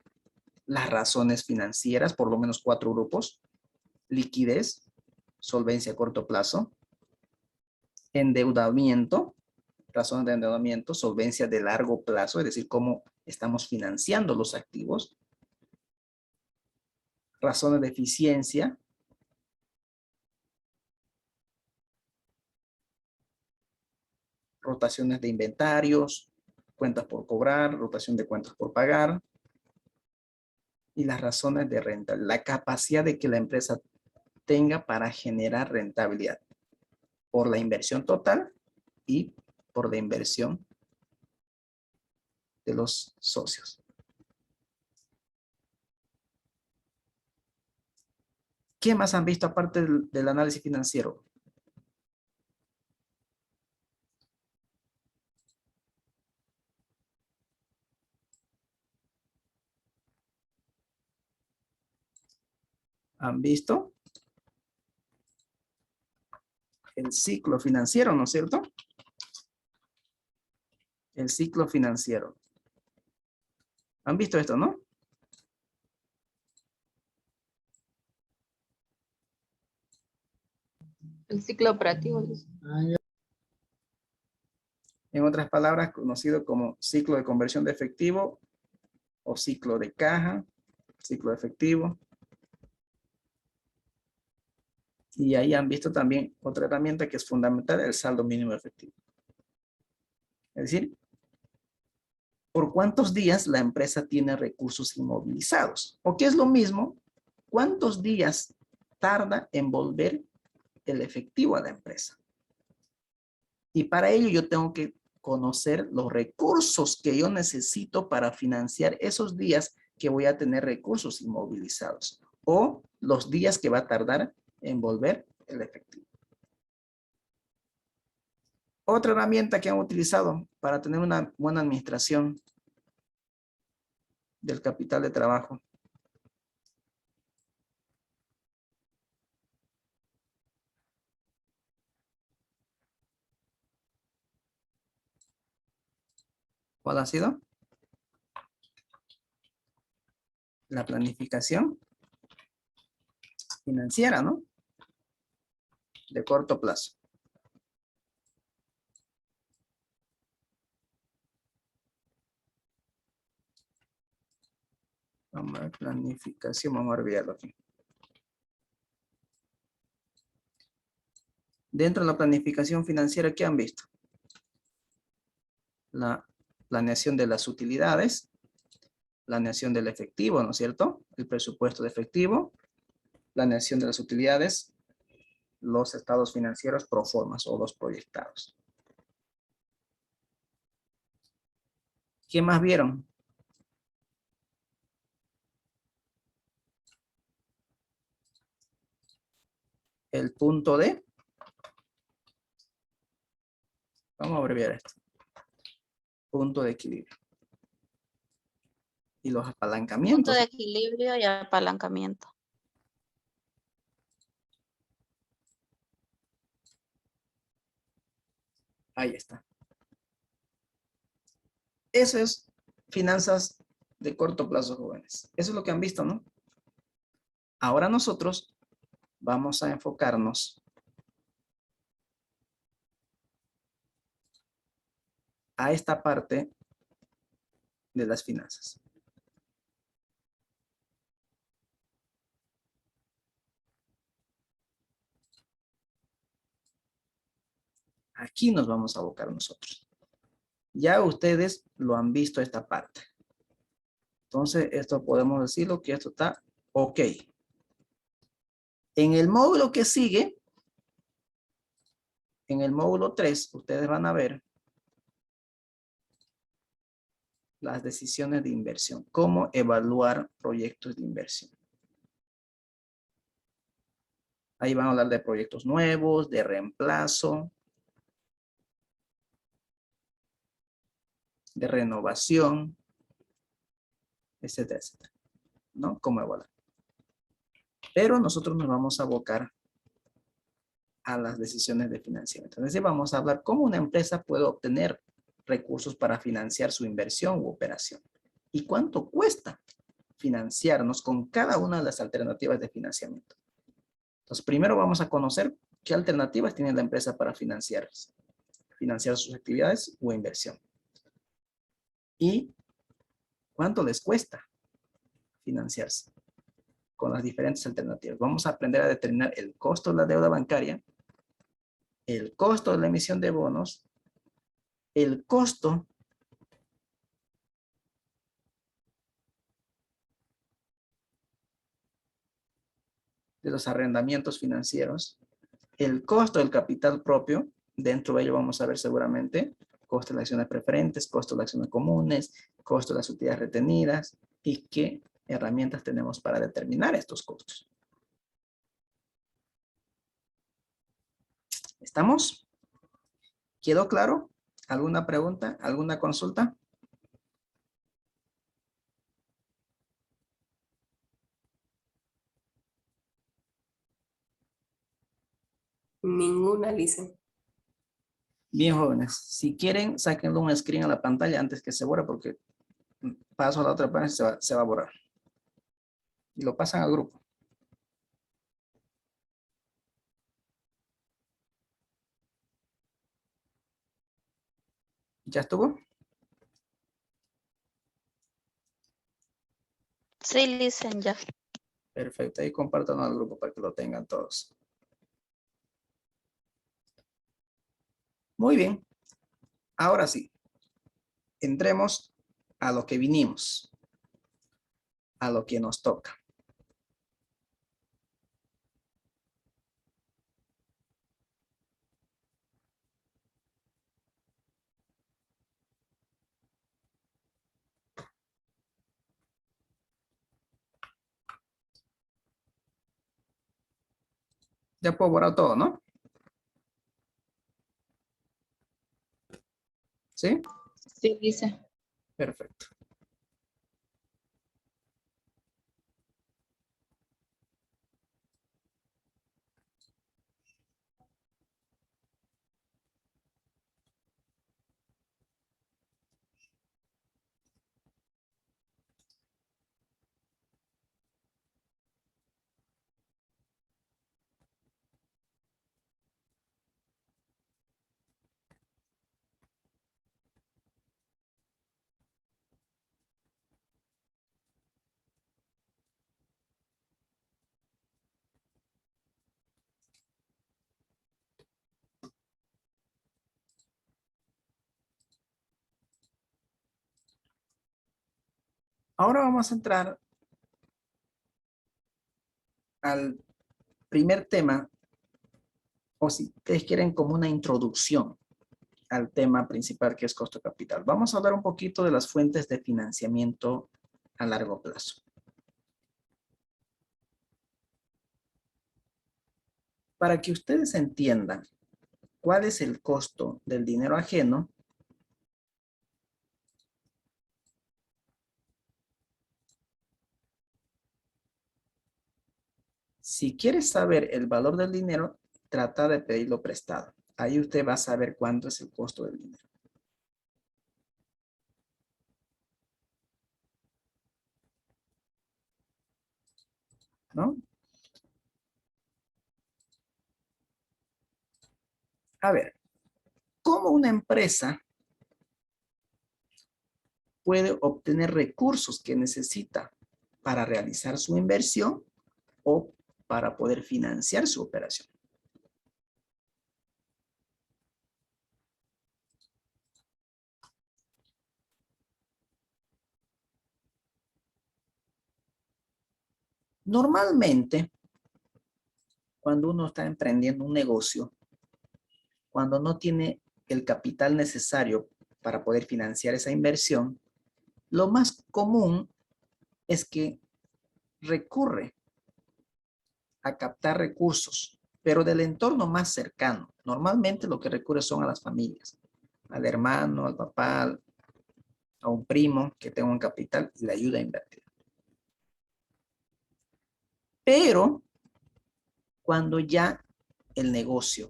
las razones financieras, por lo menos 4 grupos, liquidez, solvencia a corto plazo, endeudamiento, razones de endeudamiento, solvencia de largo plazo, es decir, cómo estamos financiando los activos, razones de eficiencia, rotaciones de inventarios, cuentas por cobrar, rotación de cuentas por pagar, y las razones de renta, la capacidad de que la empresa tenga para generar rentabilidad por la inversión total y por la inversión de los socios. ¿Qué más han visto aparte del análisis financiero? ¿Han visto? El ciclo financiero, ¿no es cierto? El ciclo financiero. ¿Han visto esto, no? El ciclo operativo. En otras palabras, conocido como ciclo de conversión de efectivo o ciclo de caja, ciclo de efectivo. Y ahí han visto también otra herramienta que es fundamental, el saldo mínimo efectivo. Es decir, ¿por cuántos días la empresa tiene recursos inmovilizados? O qué es lo mismo, ¿cuántos días tarda en volver el efectivo a la empresa? Y para ello yo tengo que conocer los recursos que yo necesito para financiar esos días que voy a tener recursos inmovilizados o los días que va a tardar en volver el efectivo. Otra herramienta que han utilizado para tener una buena administración del capital de trabajo. ¿Cuál ha sido? La planificación financiera, ¿no? De corto plazo. Vamos a ver, planificación, vamos a olvidarlo aquí. Dentro de la planificación financiera, ¿qué han visto? La planeación de las utilidades, planeación del efectivo, ¿no es cierto? El presupuesto de efectivo, planeación de las utilidades, los estados financieros pro formas o los proyectados. ¿Qué más vieron? El punto de, vamos a abreviar esto, punto de equilibrio. Y los Punto apalancamientos. de equilibrio y apalancamiento. Ahí está. Eso es finanzas de corto plazo, jóvenes. Eso es lo que han visto, ¿no? Ahora nosotros vamos a enfocarnos a esta parte de las finanzas. Aquí nos vamos a abocar nosotros. Ya ustedes lo han visto esta parte. Entonces, esto podemos decirlo que esto está ok. En el módulo que sigue, en el módulo 3, ustedes van a ver las decisiones de inversión. Cómo evaluar proyectos de inversión. Ahí van a hablar de proyectos nuevos, de reemplazo, de renovación, etcétera, etcétera. ¿No? Cómo evaluar. Pero nosotros nos vamos a abocar a las decisiones de financiamiento. Entonces vamos a hablar cómo una empresa puede obtener recursos para financiar su inversión u operación. ¿Y cuánto cuesta financiarnos con cada una de las alternativas de financiamiento? Entonces primero vamos a conocer qué alternativas tiene la empresa para financiar sus actividades o inversión. Y cuánto les cuesta financiarse con las diferentes alternativas. Vamos a aprender a determinar el costo de la deuda bancaria, el costo de la emisión de bonos, el costo de los arrendamientos financieros, el costo del capital propio, dentro de ello vamos a ver seguramente costo de las acciones preferentes, costo de las acciones comunes, costo de las utilidades retenidas y qué herramientas tenemos para determinar estos costos. ¿Estamos? ¿Quedó claro? ¿Alguna pregunta? ¿Alguna consulta? Ninguna, Lisa. Bien, jóvenes. Si quieren, sáquenle un screen a la pantalla antes que se borre porque paso a la otra página y se va a borrar. Y lo pasan al grupo. ¿Ya estuvo? Sí, listen ya. Perfecto. Ahí compartan al grupo para que lo tengan todos. Muy bien. Ahora sí. Entremos a lo que vinimos. A lo que nos toca. Ya puedo borrar todo, ¿no? ¿Sí? Sí, dice. Perfecto. Ahora vamos a entrar al primer tema, o si ustedes quieren como una introducción al tema principal que es costo de capital. Vamos a hablar un poquito de las fuentes de financiamiento a largo plazo. Para que ustedes entiendan cuál es el costo del dinero ajeno, si quieres saber el valor del dinero, trata de pedirlo prestado. Ahí usted va a saber cuánto es el costo del dinero. ¿no? A ver, ¿cómo una empresa puede obtener recursos que necesita para realizar su inversión o para poder financiar su operación? Normalmente, cuando uno está emprendiendo un negocio, cuando no tiene el capital necesario para poder financiar esa inversión, lo más común es que recurre a captar recursos, pero del entorno más cercano. Normalmente lo que recurre son a las familias, al hermano, al papá, a un primo que tenga un capital y le ayuda a invertir. Pero cuando ya el negocio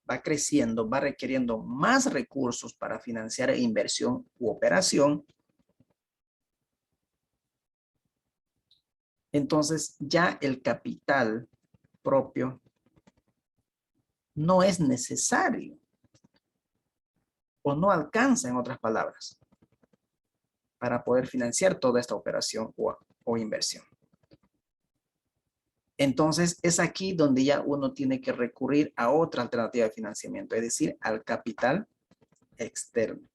va creciendo, va requiriendo más recursos para financiar inversión u operación, entonces ya el capital propio no es necesario o no alcanza, en otras palabras, para poder financiar toda esta operación o inversión. Entonces es aquí donde ya uno tiene que recurrir a otra alternativa de financiamiento, es decir, al capital externo,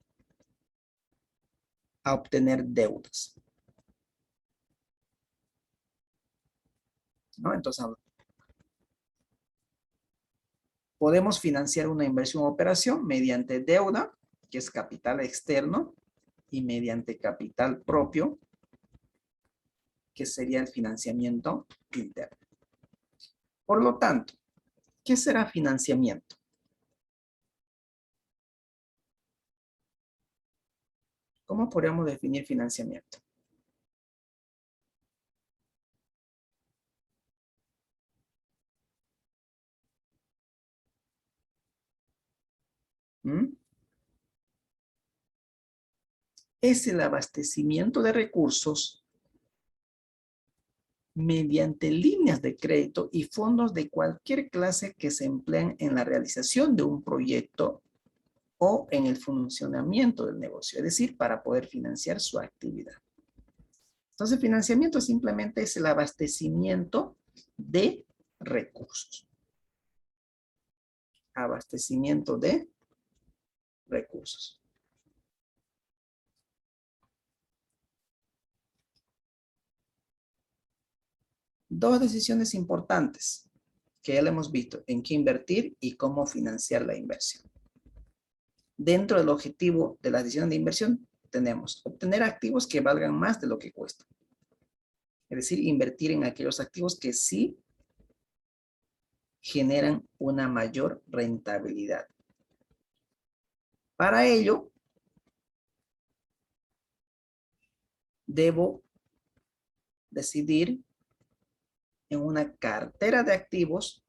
a obtener deudas, ¿no? Entonces, podemos financiar una inversión o operación mediante deuda, que es capital externo, y mediante capital propio, que sería el financiamiento interno. Por lo tanto, ¿qué será financiamiento? ¿Cómo podríamos definir financiamiento? ¿Mm? Es el abastecimiento de recursos mediante líneas de crédito y fondos de cualquier clase que se emplean en la realización de un proyecto o en el funcionamiento del negocio, es decir, para poder financiar su actividad. Entonces, financiamiento simplemente es el abastecimiento de recursos. Abastecimiento de recursos. Dos decisiones importantes que ya lo hemos visto, en qué invertir y cómo financiar la inversión. Dentro del objetivo de las decisiones de inversión tenemos obtener activos que valgan más de lo que cuestan. Es decir, invertir en aquellos activos que sí generan una mayor rentabilidad. Para ello, debo decidir en una cartera de activos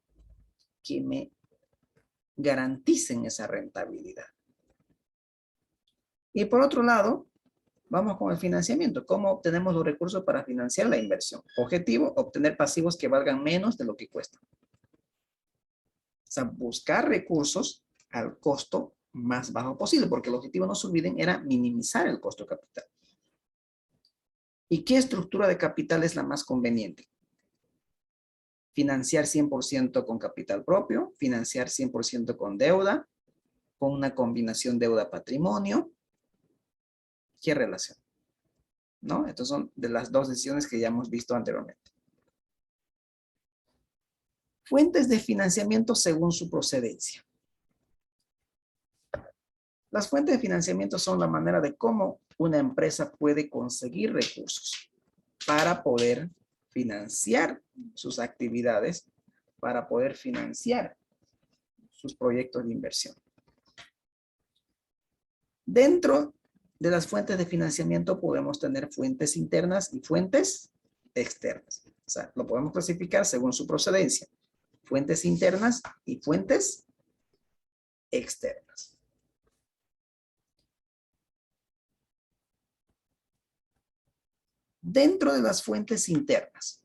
que me garanticen esa rentabilidad. Y por otro lado, vamos con el financiamiento. ¿Cómo obtenemos los recursos para financiar la inversión? Objetivo, obtener pasivos que valgan menos de lo que cuestan. O sea, buscar recursos al costo más bajo posible, porque el objetivo, no se olviden, era minimizar el costo de capital. ¿Y qué estructura de capital es la más conveniente? Financiar 100% con capital propio, financiar 100% con deuda, con una combinación deuda-patrimonio. ¿Qué relación? ¿No? Estas son de las dos decisiones que ya hemos visto anteriormente. Fuentes de financiamiento según su procedencia. Las fuentes de financiamiento son la manera de cómo una empresa puede conseguir recursos para poder financiar sus actividades, para poder financiar sus proyectos de inversión. Dentro de las fuentes de financiamiento podemos tener fuentes internas y fuentes externas. O sea, lo podemos clasificar según su procedencia. Fuentes internas y fuentes externas. Dentro de las fuentes internas,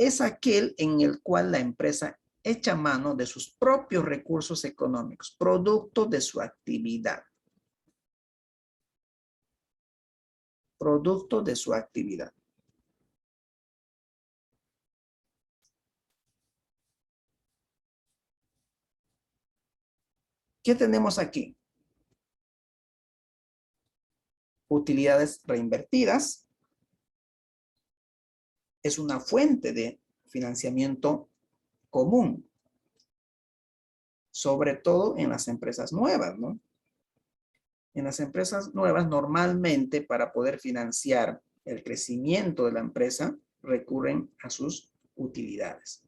es aquel en el cual la empresa echa mano de sus propios recursos económicos, producto de su actividad. Producto de su actividad. ¿Qué tenemos aquí? Utilidades reinvertidas. Es una fuente de financiamiento común. Sobre todo en las empresas nuevas, ¿no? En las empresas nuevas, normalmente para poder financiar el crecimiento de la empresa, recurren a sus utilidades.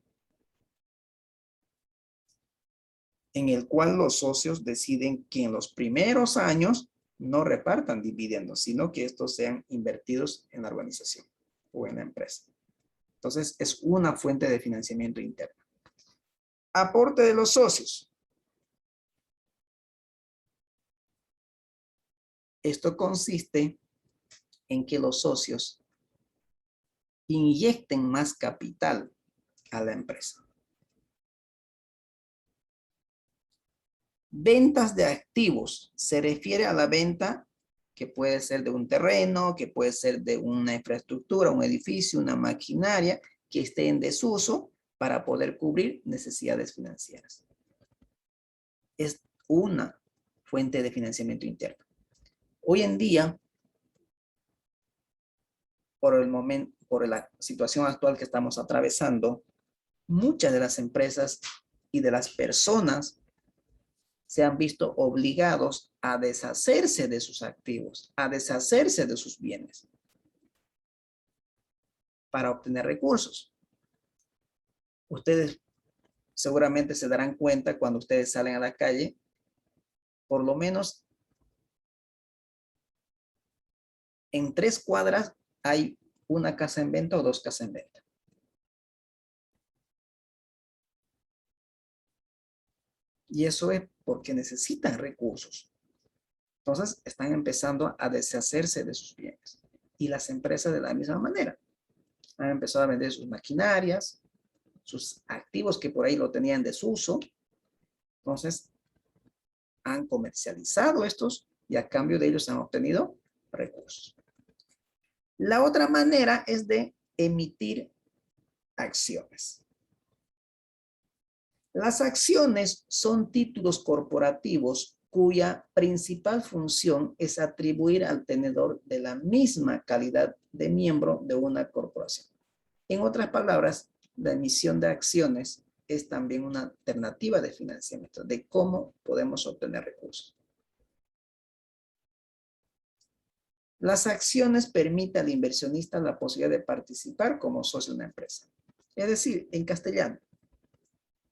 En el cual los socios deciden que en los primeros años no repartan dividendos, sino que estos sean invertidos en la organización o en la empresa. Entonces, es una fuente de financiamiento interno. Aporte de los socios. Esto consiste en que los socios inyecten más capital a la empresa. Ventas de activos se refiere a la venta que puede ser de un terreno, que puede ser de una infraestructura, un edificio, una maquinaria que esté en desuso para poder cubrir necesidades financieras. Es una fuente de financiamiento interno. Hoy en día, por la situación actual que estamos atravesando, muchas de las empresas y de las personas se han visto obligados a deshacerse de sus activos, a deshacerse de sus bienes para obtener recursos. Ustedes seguramente se darán cuenta cuando ustedes salen a la calle, por lo menos en 3 cuadras hay una casa en venta o 2 casas en venta. Y eso es porque necesitan recursos. Entonces, están empezando a deshacerse de sus bienes. Y las empresas de la misma manera. Han empezado a vender sus maquinarias, sus activos que por ahí lo tenían en desuso. Entonces, han comercializado estos y a cambio de ellos han obtenido recursos. La otra manera es de emitir acciones. Las acciones son títulos corporativos cuya principal función es atribuir al tenedor de la misma calidad de miembro de una corporación. En otras palabras, la emisión de acciones es también una alternativa de financiamiento, de cómo podemos obtener recursos. Las acciones permiten al inversionista la posibilidad de participar como socio de una empresa. Es decir, en castellano,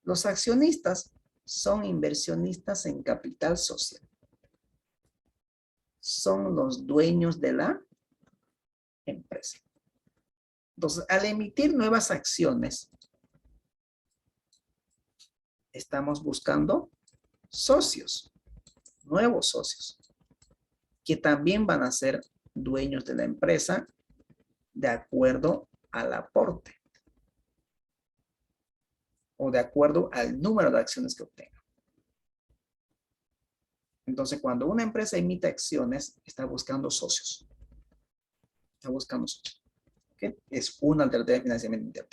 los accionistas son inversionistas en capital social. Son los dueños de la empresa. Entonces, al emitir nuevas acciones, estamos buscando socios, nuevos socios, que también van a ser dueños de la empresa de acuerdo al aporte o de acuerdo al número de acciones que obtenga. Entonces, cuando una empresa emite acciones, está buscando socios. Está buscando socios. ¿Okay? Es una alternativa de financiamiento interno.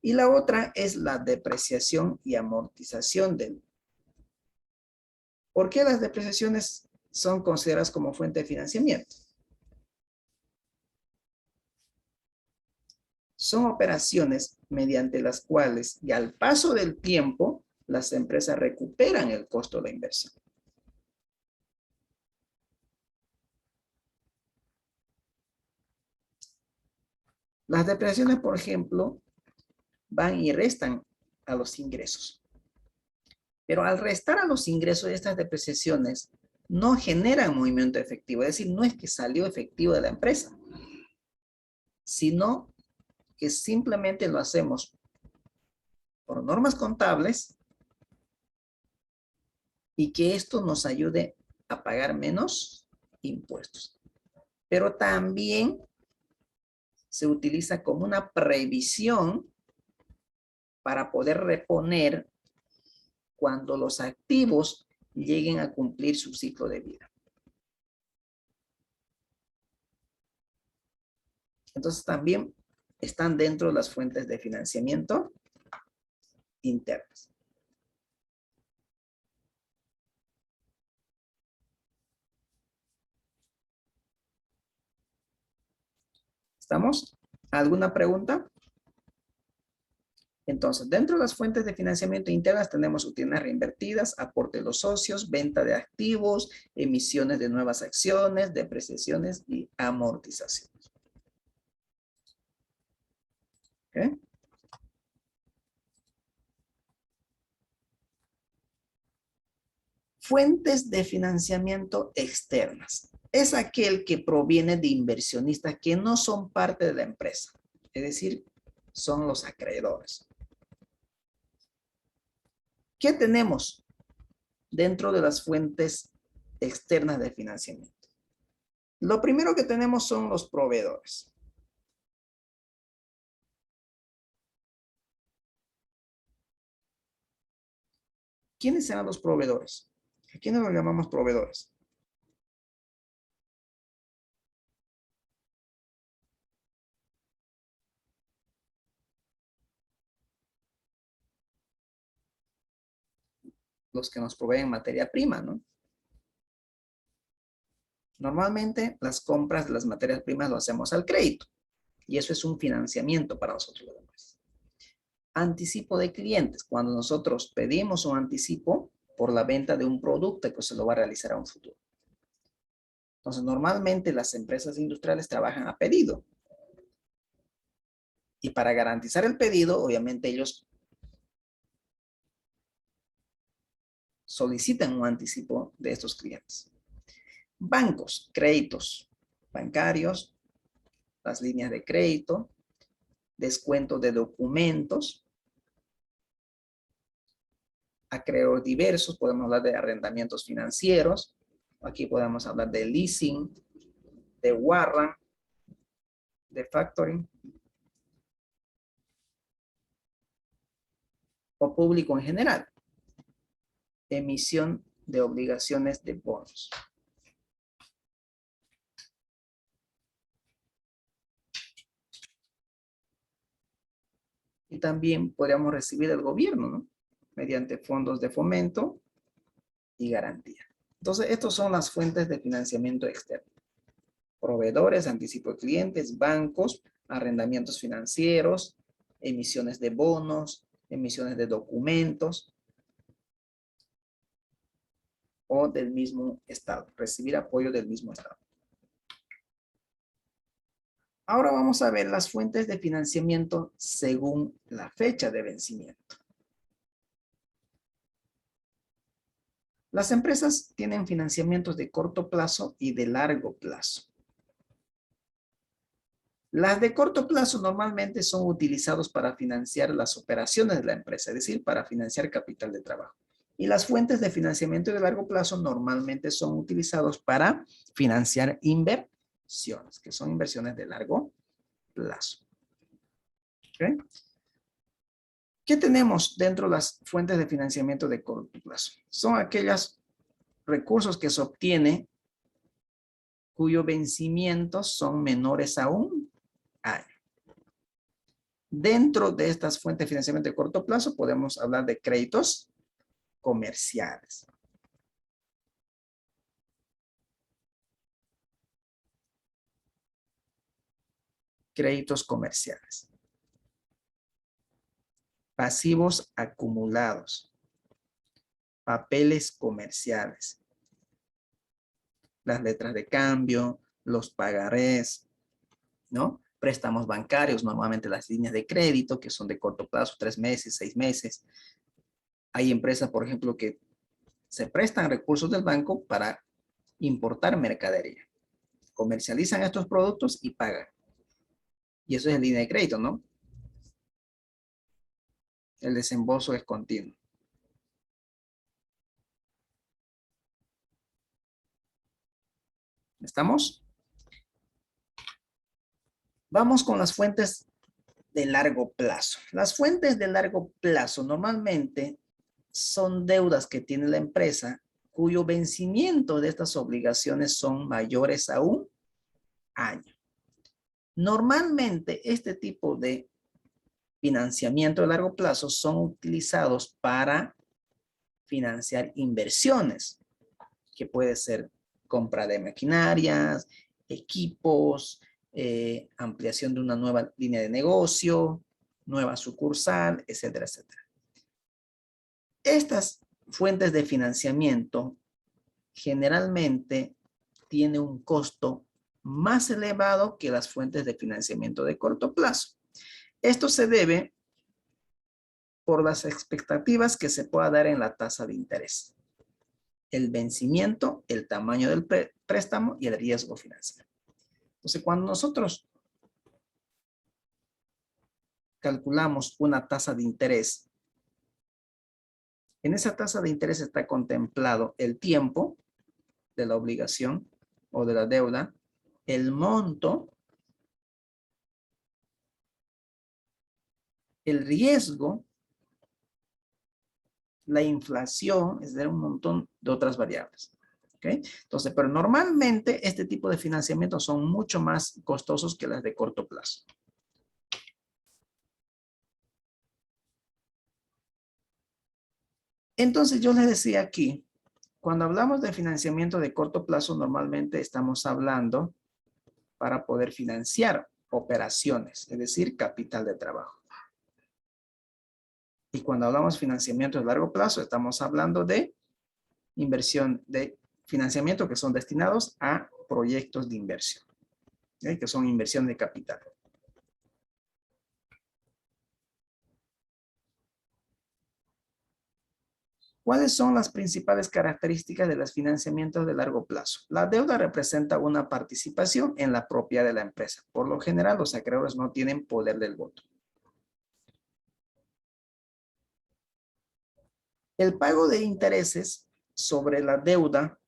Y la otra es la depreciación y amortización del. ¿Por qué las depreciaciones son consideradas como fuente de financiamiento? Son operaciones mediante las cuales, y al paso del tiempo, las empresas recuperan el costo de la inversión. Las depreciaciones, por ejemplo, van y restan a los ingresos. Pero al restar a los ingresos de estas depreciaciones, no generan movimiento efectivo. Es decir, no es que salió efectivo de la empresa, sino que simplemente lo hacemos por normas contables y que esto nos ayude a pagar menos impuestos. Pero también se utiliza como una previsión para poder reponer cuando los activos lleguen a cumplir su ciclo de vida. Entonces también están dentro de las fuentes de financiamiento internas. ¿Estamos? ¿Alguna pregunta? Entonces, dentro de las fuentes de financiamiento internas tenemos utilidades reinvertidas, aporte de los socios, venta de activos, emisiones de nuevas acciones, depreciaciones y amortizaciones. ¿Ok? Fuentes de financiamiento externas. Es aquel que proviene de inversionistas que no son parte de la empresa. Es decir, son los acreedores. ¿Qué tenemos dentro de las fuentes externas de financiamiento? Lo primero que tenemos son los proveedores. ¿Quiénes serán los proveedores? ¿A quiénes los llamamos proveedores? Los que nos proveen materia prima, ¿no? Normalmente las compras de las materias primas lo hacemos al crédito y eso es un financiamiento para nosotros los demás. Anticipo de clientes. Cuando nosotros pedimos un anticipo por la venta de un producto que se lo va a realizar a un futuro. Entonces, normalmente las empresas industriales trabajan a pedido. Y para garantizar el pedido, obviamente ellos solicitan un anticipo de estos clientes. Bancos, créditos bancarios, las líneas de crédito, descuento de documentos, acreedores diversos, podemos hablar de arrendamientos financieros, aquí podemos hablar de leasing, de warrant, de factoring, o público en general, emisión de obligaciones de bonos. Y también podríamos recibir del gobierno, ¿no? Mediante fondos de fomento y garantía. Entonces, estas son las fuentes de financiamiento externo. Proveedores, anticipo de clientes, bancos, arrendamientos financieros, emisiones de bonos, emisiones de documentos o del mismo Estado, recibir apoyo del mismo Estado. Ahora vamos a ver las fuentes de financiamiento según la fecha de vencimiento. Las empresas tienen financiamientos de corto plazo y de largo plazo. Las de corto plazo normalmente son utilizados para financiar las operaciones de la empresa, es decir, para financiar capital de trabajo. Y las fuentes de financiamiento de largo plazo normalmente son utilizados para financiar inversiones, que son inversiones de largo plazo. ¿Okay? ¿Qué tenemos dentro de las fuentes de financiamiento de corto plazo? Son aquellos recursos que se obtiene cuyos vencimientos son menores a un año. Dentro de estas fuentes de financiamiento de corto plazo podemos hablar de créditos comerciales. Créditos comerciales. Pasivos acumulados. Papeles comerciales. Las letras de cambio, los pagarés, ¿no? Préstamos bancarios, normalmente las líneas de crédito que son de corto plazo, 3 meses, 6 meses. Hay empresas, por ejemplo, que se prestan recursos del banco para importar mercadería. Comercializan estos productos y pagan. Y eso es en línea de crédito, ¿no? El desembolso es continuo. ¿Estamos? Vamos con las fuentes de largo plazo. Las fuentes de largo plazo normalmente son deudas que tiene la empresa cuyo vencimiento de estas obligaciones son mayores a un año. Normalmente este tipo de financiamiento de largo plazo son utilizados para financiar inversiones, que puede ser compra de maquinarias, equipos, ampliación de una nueva línea de negocio, nueva sucursal, etcétera, etcétera. Estas fuentes de financiamiento generalmente tienen un costo más elevado que las fuentes de financiamiento de corto plazo. Esto se debe por las expectativas que se pueda dar en la tasa de interés, el vencimiento, el tamaño del préstamo y el riesgo financiero. Entonces, cuando nosotros calculamos una tasa de interés, en esa tasa de interés está contemplado el tiempo de la obligación o de la deuda, el monto, el riesgo, la inflación, es decir, un montón de otras variables. ¿Okay? Entonces, pero normalmente este tipo de financiamientos son mucho más costosos que las de corto plazo. Entonces, yo les decía aquí, cuando hablamos de financiamiento de corto plazo, normalmente estamos hablando para poder financiar operaciones, es decir, capital de trabajo. Y cuando hablamos de financiamiento de largo plazo, estamos hablando de inversión, de financiamiento que son destinados a proyectos de inversión, que son inversión de capital. ¿Cuáles son las principales características de los financiamientos de largo plazo? La deuda representa una participación en la propiedad de la empresa. Por lo general, los acreedores no tienen poder del voto. El pago de intereses sobre la deuda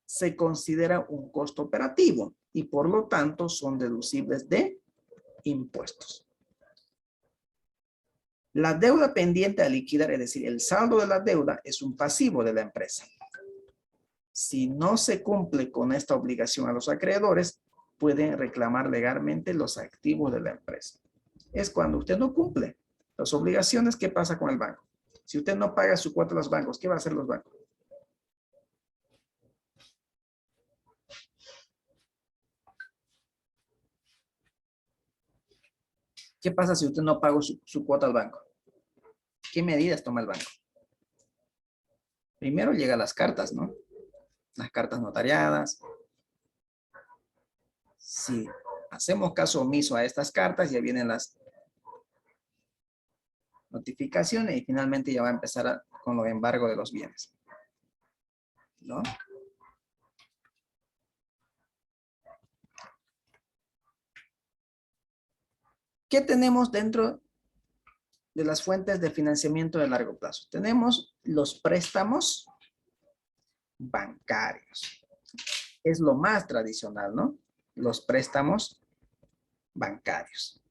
se considera un costo operativo y por lo tanto son deducibles de impuestos. La deuda pendiente a liquidar, es decir, el saldo de la deuda, es un pasivo de la empresa. Si no se cumple con esta obligación a los acreedores, pueden reclamar legalmente los activos de la empresa. Es cuando usted no cumple las obligaciones, ¿qué pasa con el banco? Si usted no paga su cuota a los bancos, ¿qué va a hacer los bancos? ¿Qué pasa si usted no paga su cuota al banco? ¿Qué medidas toma el banco? Primero llegan las cartas, ¿no? Las cartas notariadas. Si hacemos caso omiso a estas cartas, ya vienen las notificaciones y finalmente ya va a empezar con los embargos de los bienes, ¿no? ¿Qué tenemos dentro de las fuentes de financiamiento de largo plazo? Tenemos los préstamos bancarios. Es lo más tradicional, ¿no? Los préstamos bancarios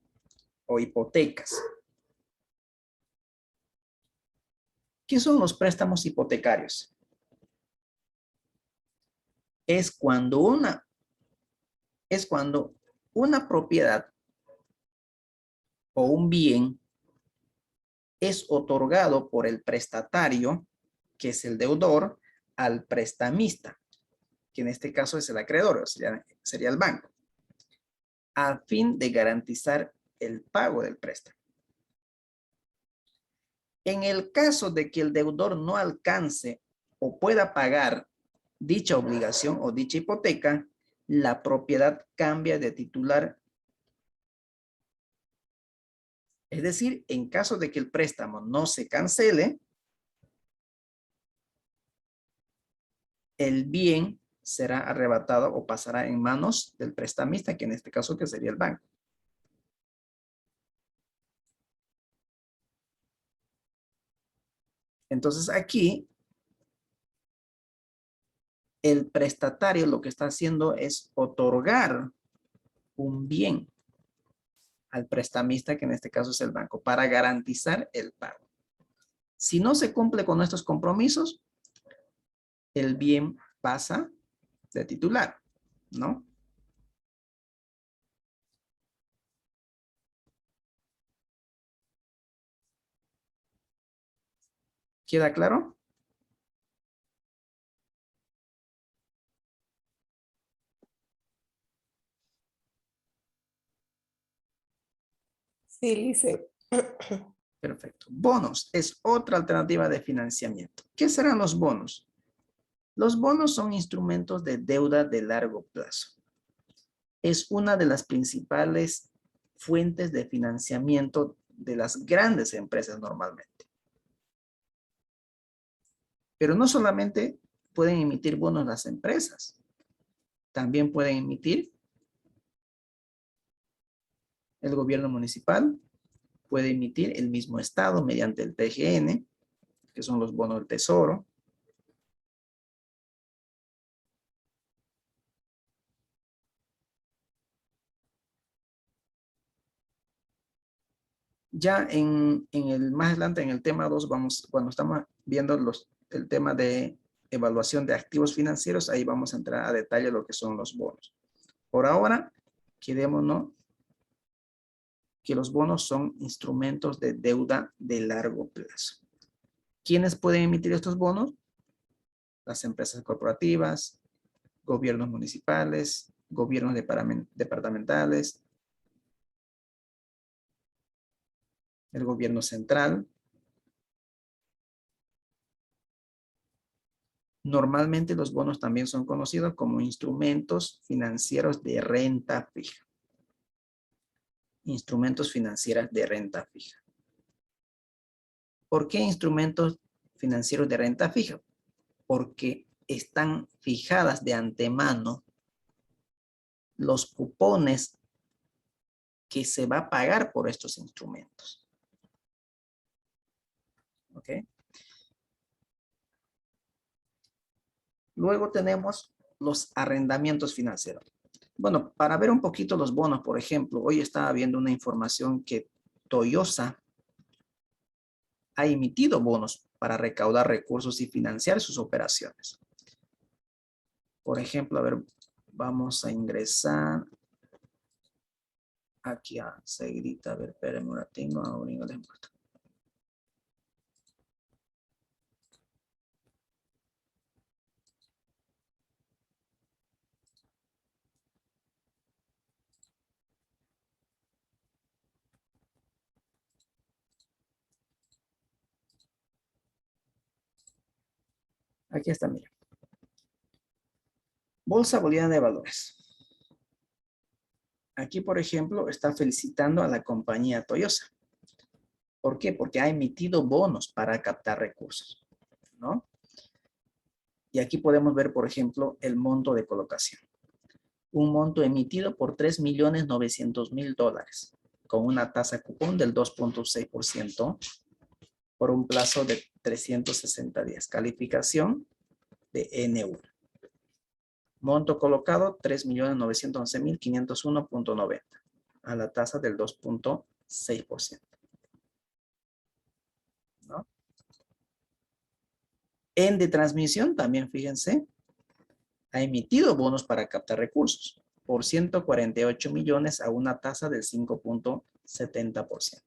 o hipotecas. ¿Qué son los préstamos hipotecarios? Es cuando una propiedad o un bien es otorgado por el prestatario, que es el deudor, al prestamista, que en este caso es el acreedor, o sea, sería el banco, a fin de garantizar el pago del préstamo. En el caso de que el deudor no alcance o pueda pagar dicha obligación o dicha hipoteca, la propiedad cambia de titular. Es decir, en caso de que el préstamo no se cancele, el bien será arrebatado o pasará en manos del prestamista, que en este caso que sería el banco. Entonces aquí, el prestatario lo que está haciendo es otorgar un bien al prestamista, que en este caso es el banco, para garantizar el pago. Si no se cumple con estos compromisos, el bien pasa de titular, ¿no? ¿Queda claro? Sí, Lice. Perfecto. Bonos es otra alternativa de financiamiento. ¿Qué serán los bonos? Los bonos son instrumentos de deuda de largo plazo. Es una de las principales fuentes de financiamiento de las grandes empresas normalmente. Pero no solamente pueden emitir bonos las empresas, también pueden emitir el gobierno municipal, puede emitir el mismo estado mediante el TGN, que son los bonos del tesoro. Ya más adelante en el tema 2, cuando estamos viendo el tema de evaluación de activos financieros, ahí vamos a entrar a detalle lo que son los bonos. Por ahora, quedémonos que los bonos son instrumentos de deuda de largo plazo. ¿Quiénes pueden emitir estos bonos? Las empresas corporativas, gobiernos municipales, gobiernos departamentales, el gobierno central. Normalmente los bonos también son conocidos como instrumentos financieros de renta fija. Instrumentos financieros de renta fija. ¿Por qué instrumentos financieros de renta fija? Porque están fijadas de antemano los cupones que se va a pagar por estos instrumentos. ¿Ok? Luego tenemos los arrendamientos financieros. Bueno, para ver un poquito los bonos, por ejemplo, hoy estaba viendo una información que Toyosa ha emitido bonos para recaudar recursos y financiar sus operaciones. Por ejemplo, a ver, vamos a ingresar aquí a seguidita, a ver, espérenme un ratito, ahora les muestro. Aquí está, mira. Bolsa Boliviana de Valores. Aquí, por ejemplo, está felicitando a la compañía Toyosa. ¿Por qué? Porque ha emitido bonos para captar recursos, ¿no? Y aquí podemos ver, por ejemplo, el monto de colocación. Un monto emitido por $3.900.000 con una tasa cupón del 2.6% por un plazo de 360 días. Calificación de N1. Monto colocado, 3.911.501.90 a la tasa del 2.6%. ¿No? En de transmisión, también fíjense, ha emitido bonos para captar recursos por 148 millones a una tasa del 5.70%.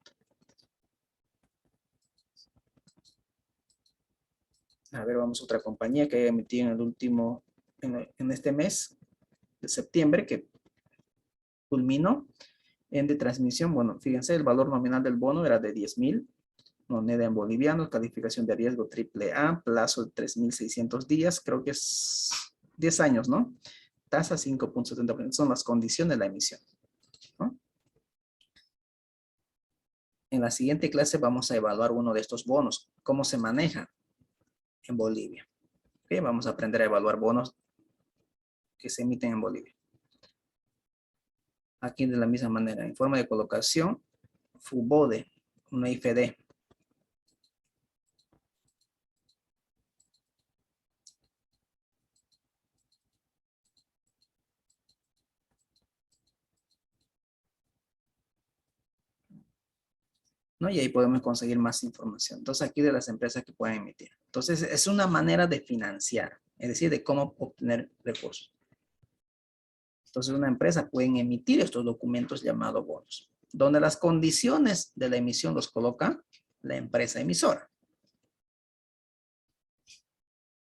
A ver, vamos a otra compañía que haya emitido en el último, en este mes de septiembre, que culminó en de transmisión. Bueno, fíjense, el valor nominal del bono era de 10.000, moneda en bolivianos, calificación de riesgo AAA, plazo de 3.600 días, creo que es 10 años, ¿no? Tasa 5.70%, son las condiciones de la emisión, ¿no? En la siguiente clase vamos a evaluar uno de estos bonos, cómo se maneja en Bolivia. ¿Okay? Vamos a aprender a evaluar bonos que se emiten en Bolivia. Aquí de la misma manera, en forma de colocación, FUBODE, una IFD. ¿no? Y ahí podemos conseguir más información. Entonces, aquí de las empresas que pueden emitir. Entonces, es una manera de financiar, es decir, de cómo obtener recursos. Entonces, una empresa puede emitir estos documentos llamados bonos, donde las condiciones de la emisión los coloca la empresa emisora.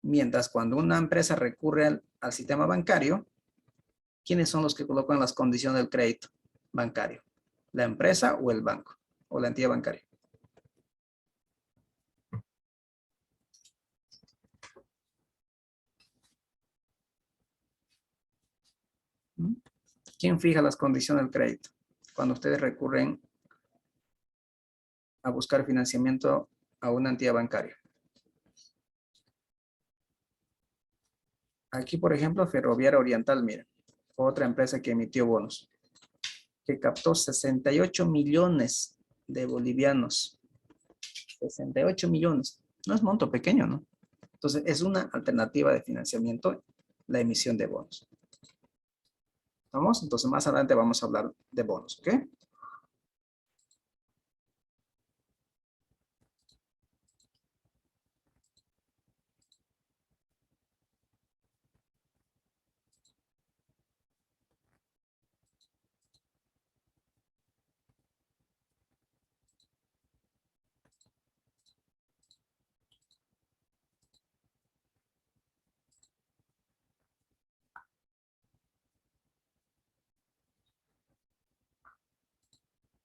Mientras cuando una empresa recurre al sistema bancario, ¿quiénes son los que colocan las condiciones del crédito bancario? ¿La empresa o el banco? ¿O la entidad bancaria? ¿Quién fija las condiciones del crédito? Cuando ustedes recurren a buscar financiamiento a una entidad bancaria. Aquí, por ejemplo, Ferroviaria Oriental, miren, otra empresa que emitió bonos, que captó 68 millones de bolivianos. 68 millones. No es monto pequeño, ¿no? Entonces, es una alternativa de financiamiento la emisión de bonos. ¿Vamos? Entonces, más adelante vamos a hablar de bonos, ¿ok?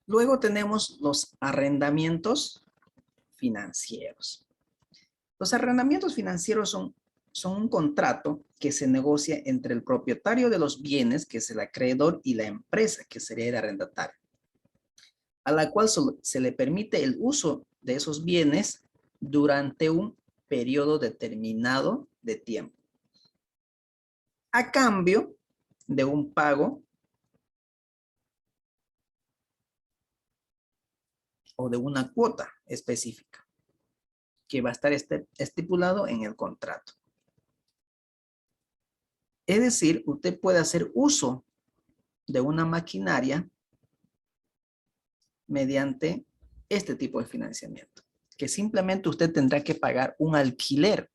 Luego tenemos los arrendamientos financieros. Los arrendamientos financieros son un contrato que se negocia entre el propietario de los bienes, que es el acreedor, y la empresa, que sería el arrendatario, a la cual se le permite el uso de esos bienes durante un periodo determinado de tiempo, a cambio de un pago o de una cuota específica que va a estar estipulado en el contrato. Es decir, usted puede hacer uso de una maquinaria mediante este tipo de financiamiento, que simplemente usted tendrá que pagar un alquiler.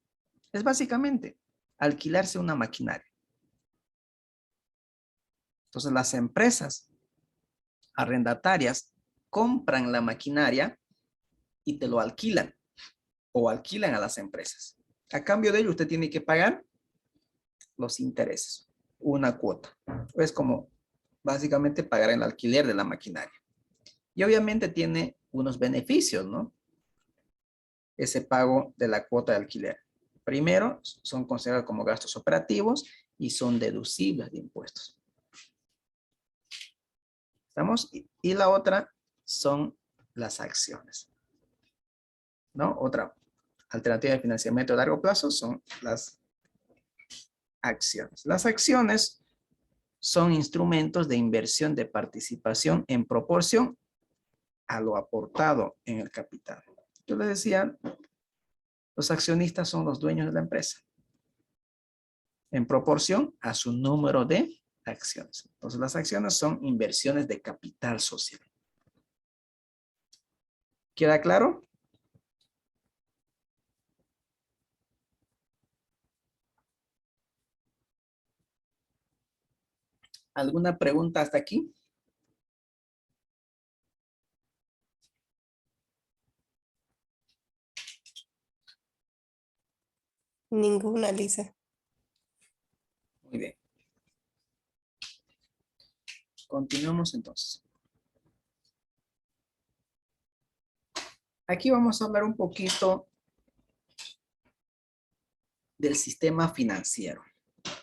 Es básicamente alquilarse una maquinaria. Entonces, las empresas arrendatarias compran la maquinaria y te lo alquilan o alquilan a las empresas. A cambio de ello, usted tiene que pagar los intereses, una cuota. Es como básicamente pagar el alquiler de la maquinaria. Y obviamente tiene unos beneficios, ¿no? Ese pago de la cuota de alquiler. Primero, son considerados como gastos operativos y son deducibles de impuestos. ¿Estamos? Y la otra son las acciones, ¿no? Otra alternativa de financiamiento a largo plazo son las acciones. Las acciones son instrumentos de inversión de participación en proporción a lo aportado en el capital. Yo les decía, los accionistas son los dueños de la empresa en proporción a su número de acciones. Entonces, las acciones son inversiones de capital social. ¿Queda claro? ¿Alguna pregunta hasta aquí? Ninguna, Lisa. Muy bien. Continuamos entonces. Aquí vamos a hablar un poquito del sistema financiero.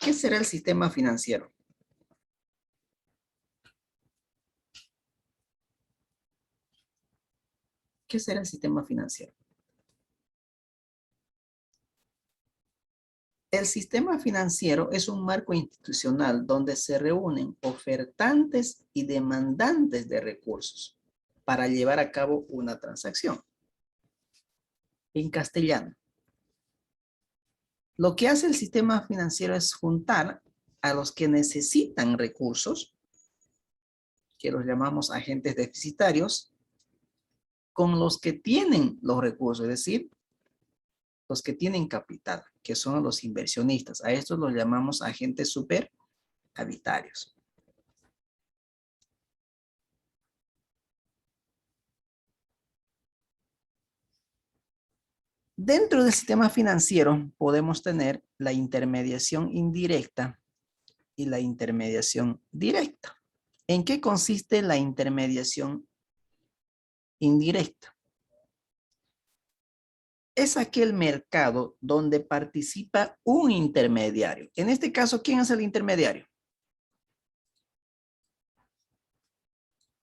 ¿Qué será el sistema financiero? ¿Qué será el sistema financiero? El sistema financiero es un marco institucional donde se reúnen ofertantes y demandantes de recursos para llevar a cabo una transacción. En castellano, lo que hace el sistema financiero es juntar a los que necesitan recursos, que los llamamos agentes deficitarios, con los que tienen los recursos, es decir, los que tienen capital, que son los inversionistas. A estos los llamamos agentes superavitarios. Dentro del sistema financiero podemos tener la intermediación indirecta y la intermediación directa. ¿En qué consiste la intermediación indirecta? Es aquel mercado donde participa un intermediario. En este caso, ¿quién es el intermediario?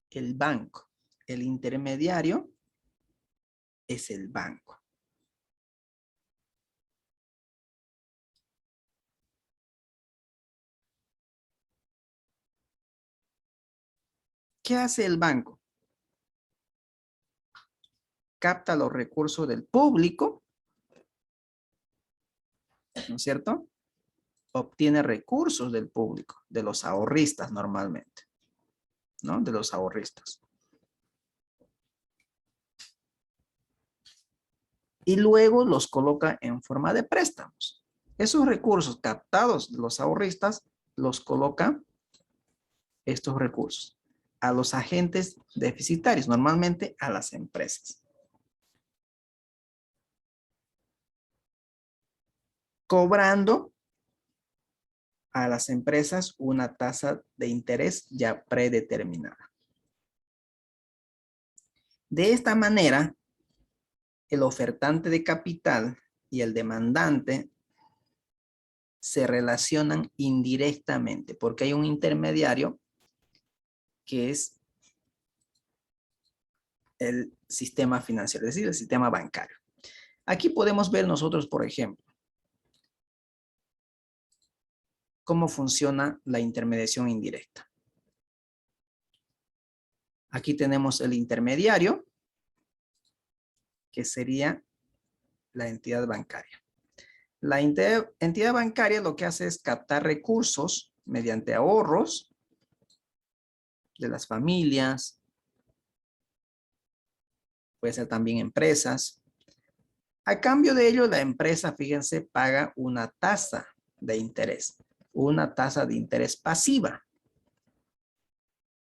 El banco. El intermediario es el banco. ¿Qué hace el banco? Capta los recursos del público, ¿no es cierto? Obtiene recursos del público, de los ahorristas normalmente, ¿no? De los ahorristas. Y luego los coloca en forma de préstamos. Esos recursos captados de los ahorristas los coloca estos recursos a los agentes deficitarios, normalmente a las empresas. Cobrando a las empresas una tasa de interés ya predeterminada. De esta manera, el ofertante de capital y el demandante se relacionan indirectamente porque hay un intermediario que es el sistema financiero, es decir, el sistema bancario. Aquí podemos ver nosotros, por ejemplo, cómo funciona la intermediación indirecta. Aquí tenemos el intermediario, que sería la entidad bancaria. La entidad bancaria lo que hace es captar recursos mediante ahorros de las familias, puede ser también empresas. A cambio de ello, la empresa, fíjense, paga una tasa de interés pasiva,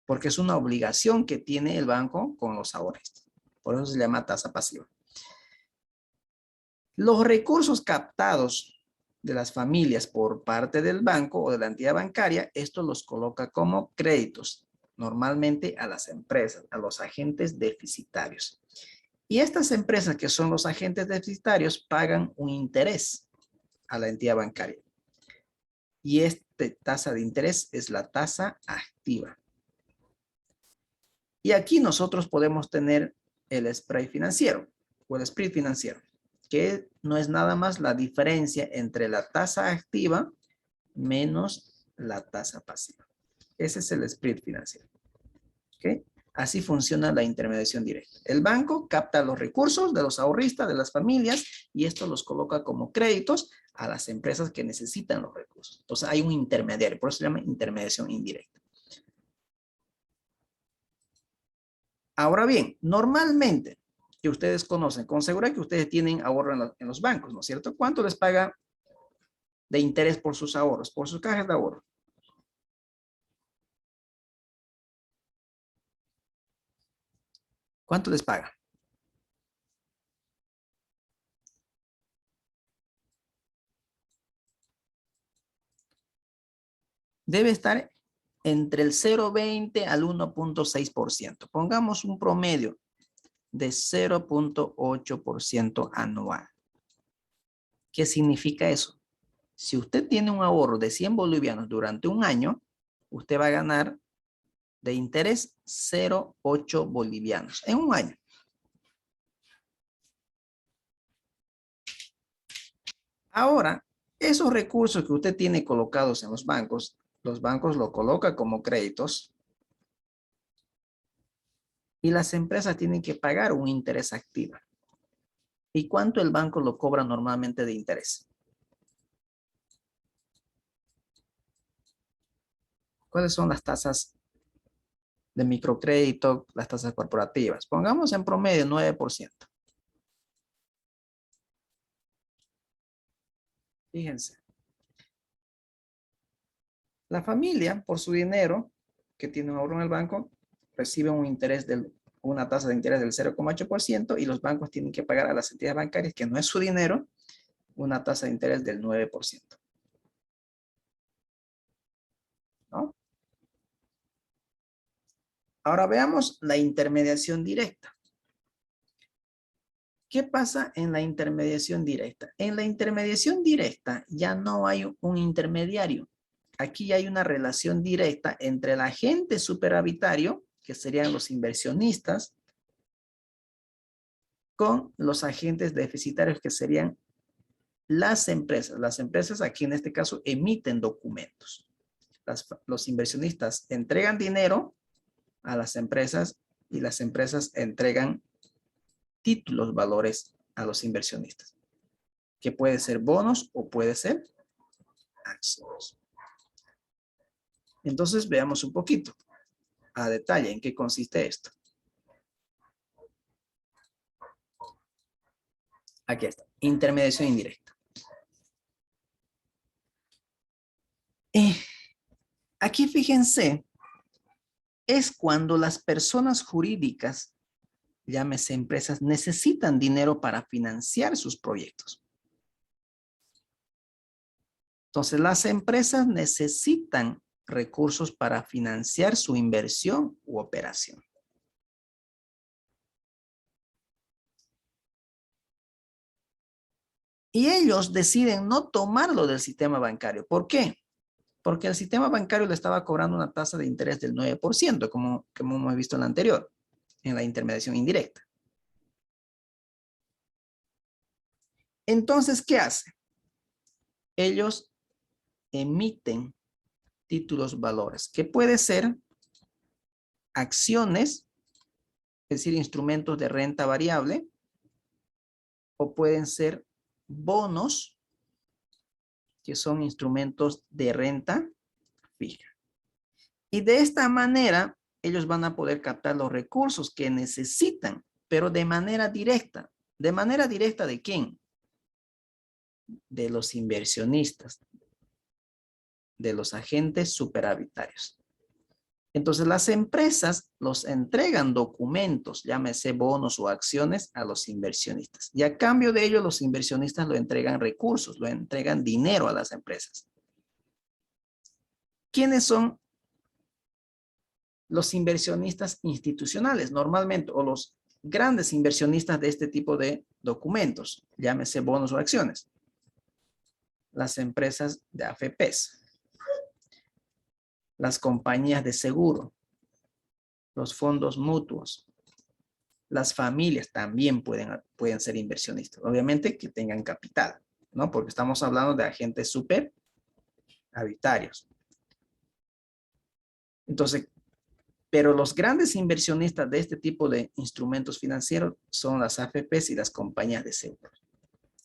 porque es una obligación que tiene el banco con los ahorristas. Por eso se llama tasa pasiva. Los recursos captados de las familias por parte del banco o de la entidad bancaria, esto los coloca como créditos, normalmente a las empresas, a los agentes deficitarios. Y estas empresas que son los agentes deficitarios pagan un interés a la entidad bancaria. Y esta tasa de interés es la tasa activa. Y aquí nosotros podemos tener el spread financiero o el spread financiero, que no es nada más la diferencia entre la tasa activa menos la tasa pasiva. Ese es el spread financiero. ¿Okay? Así funciona la intermediación directa. El banco capta los recursos de los ahorristas, de las familias, y esto los coloca como créditos a las empresas que necesitan los recursos. Entonces hay un intermediario, por eso se llama intermediación indirecta. Ahora bien, normalmente, que ustedes conocen, con seguridad que ustedes tienen ahorro en los bancos, ¿no es cierto? ¿Cuánto les paga de interés por sus ahorros, por sus cajas de ahorro? ¿Cuánto les paga? Debe estar entre el 0,20 al 1,6%. Pongamos un promedio de 0,8% anual. ¿Qué significa eso? Si usted tiene un ahorro de 100 bolivianos durante un año, usted va a ganar de interés 0,8 bolivianos en un año. Ahora, esos recursos que usted tiene colocados en los bancos lo colocan como créditos y las empresas tienen que pagar un interés activo. ¿Y cuánto el banco lo cobra normalmente de interés? ¿Cuáles son las tasas de microcrédito, las tasas corporativas. Pongamos en promedio 9%. Fíjense. La familia, por su dinero, que tiene un ahorro en el banco, recibe una tasa de interés del 0,8% y los bancos tienen que pagar a las entidades bancarias, que no es su dinero, una tasa de interés del 9%. ¿No? Ahora veamos la intermediación directa. ¿Qué pasa en la intermediación directa? En la intermediación directa ya no hay un intermediario. Aquí hay una relación directa entre el agente superavitario, que serían los inversionistas, con los agentes deficitarios, que serían las empresas. Las empresas aquí en este caso emiten documentos. Los inversionistas entregan dinero a las empresas y las empresas entregan títulos, valores a los inversionistas, que puede ser bonos o puede ser acciones. Entonces veamos un poquito a detalle en qué consiste esto. Aquí está, intermediación indirecta. Aquí fíjense, es cuando las personas jurídicas, llámese empresas, necesitan dinero para financiar sus proyectos. Entonces las empresas necesitan recursos para financiar su inversión u operación. Y ellos deciden no tomarlo del sistema bancario. ¿Por qué? Porque el sistema bancario le estaba cobrando una tasa de interés del 9%, como hemos visto en la anterior, en la intermediación indirecta. Entonces, ¿qué hace? Ellos emiten títulos valores, que puede ser acciones, es decir, instrumentos de renta variable, o pueden ser bonos, que son instrumentos de renta fija. Y de esta manera, ellos van a poder captar los recursos que necesitan, pero de manera directa. ¿De manera directa de quién? De los inversionistas, de los agentes superavitarios. Entonces las empresas los entregan documentos, llámese bonos o acciones, a los inversionistas. Y a cambio de ello, los inversionistas lo entregan recursos, lo entregan dinero a las empresas. ¿Quiénes son los inversionistas institucionales normalmente, o los grandes inversionistas de este tipo de documentos, llámese bonos o acciones? Las empresas de AFPs, las compañías de seguro, los fondos mutuos, las familias también pueden ser inversionistas. Obviamente que tengan capital, ¿no? Porque estamos hablando de agentes superavitarios. Entonces, pero los grandes inversionistas de este tipo de instrumentos financieros son las AFPs y las compañías de seguro.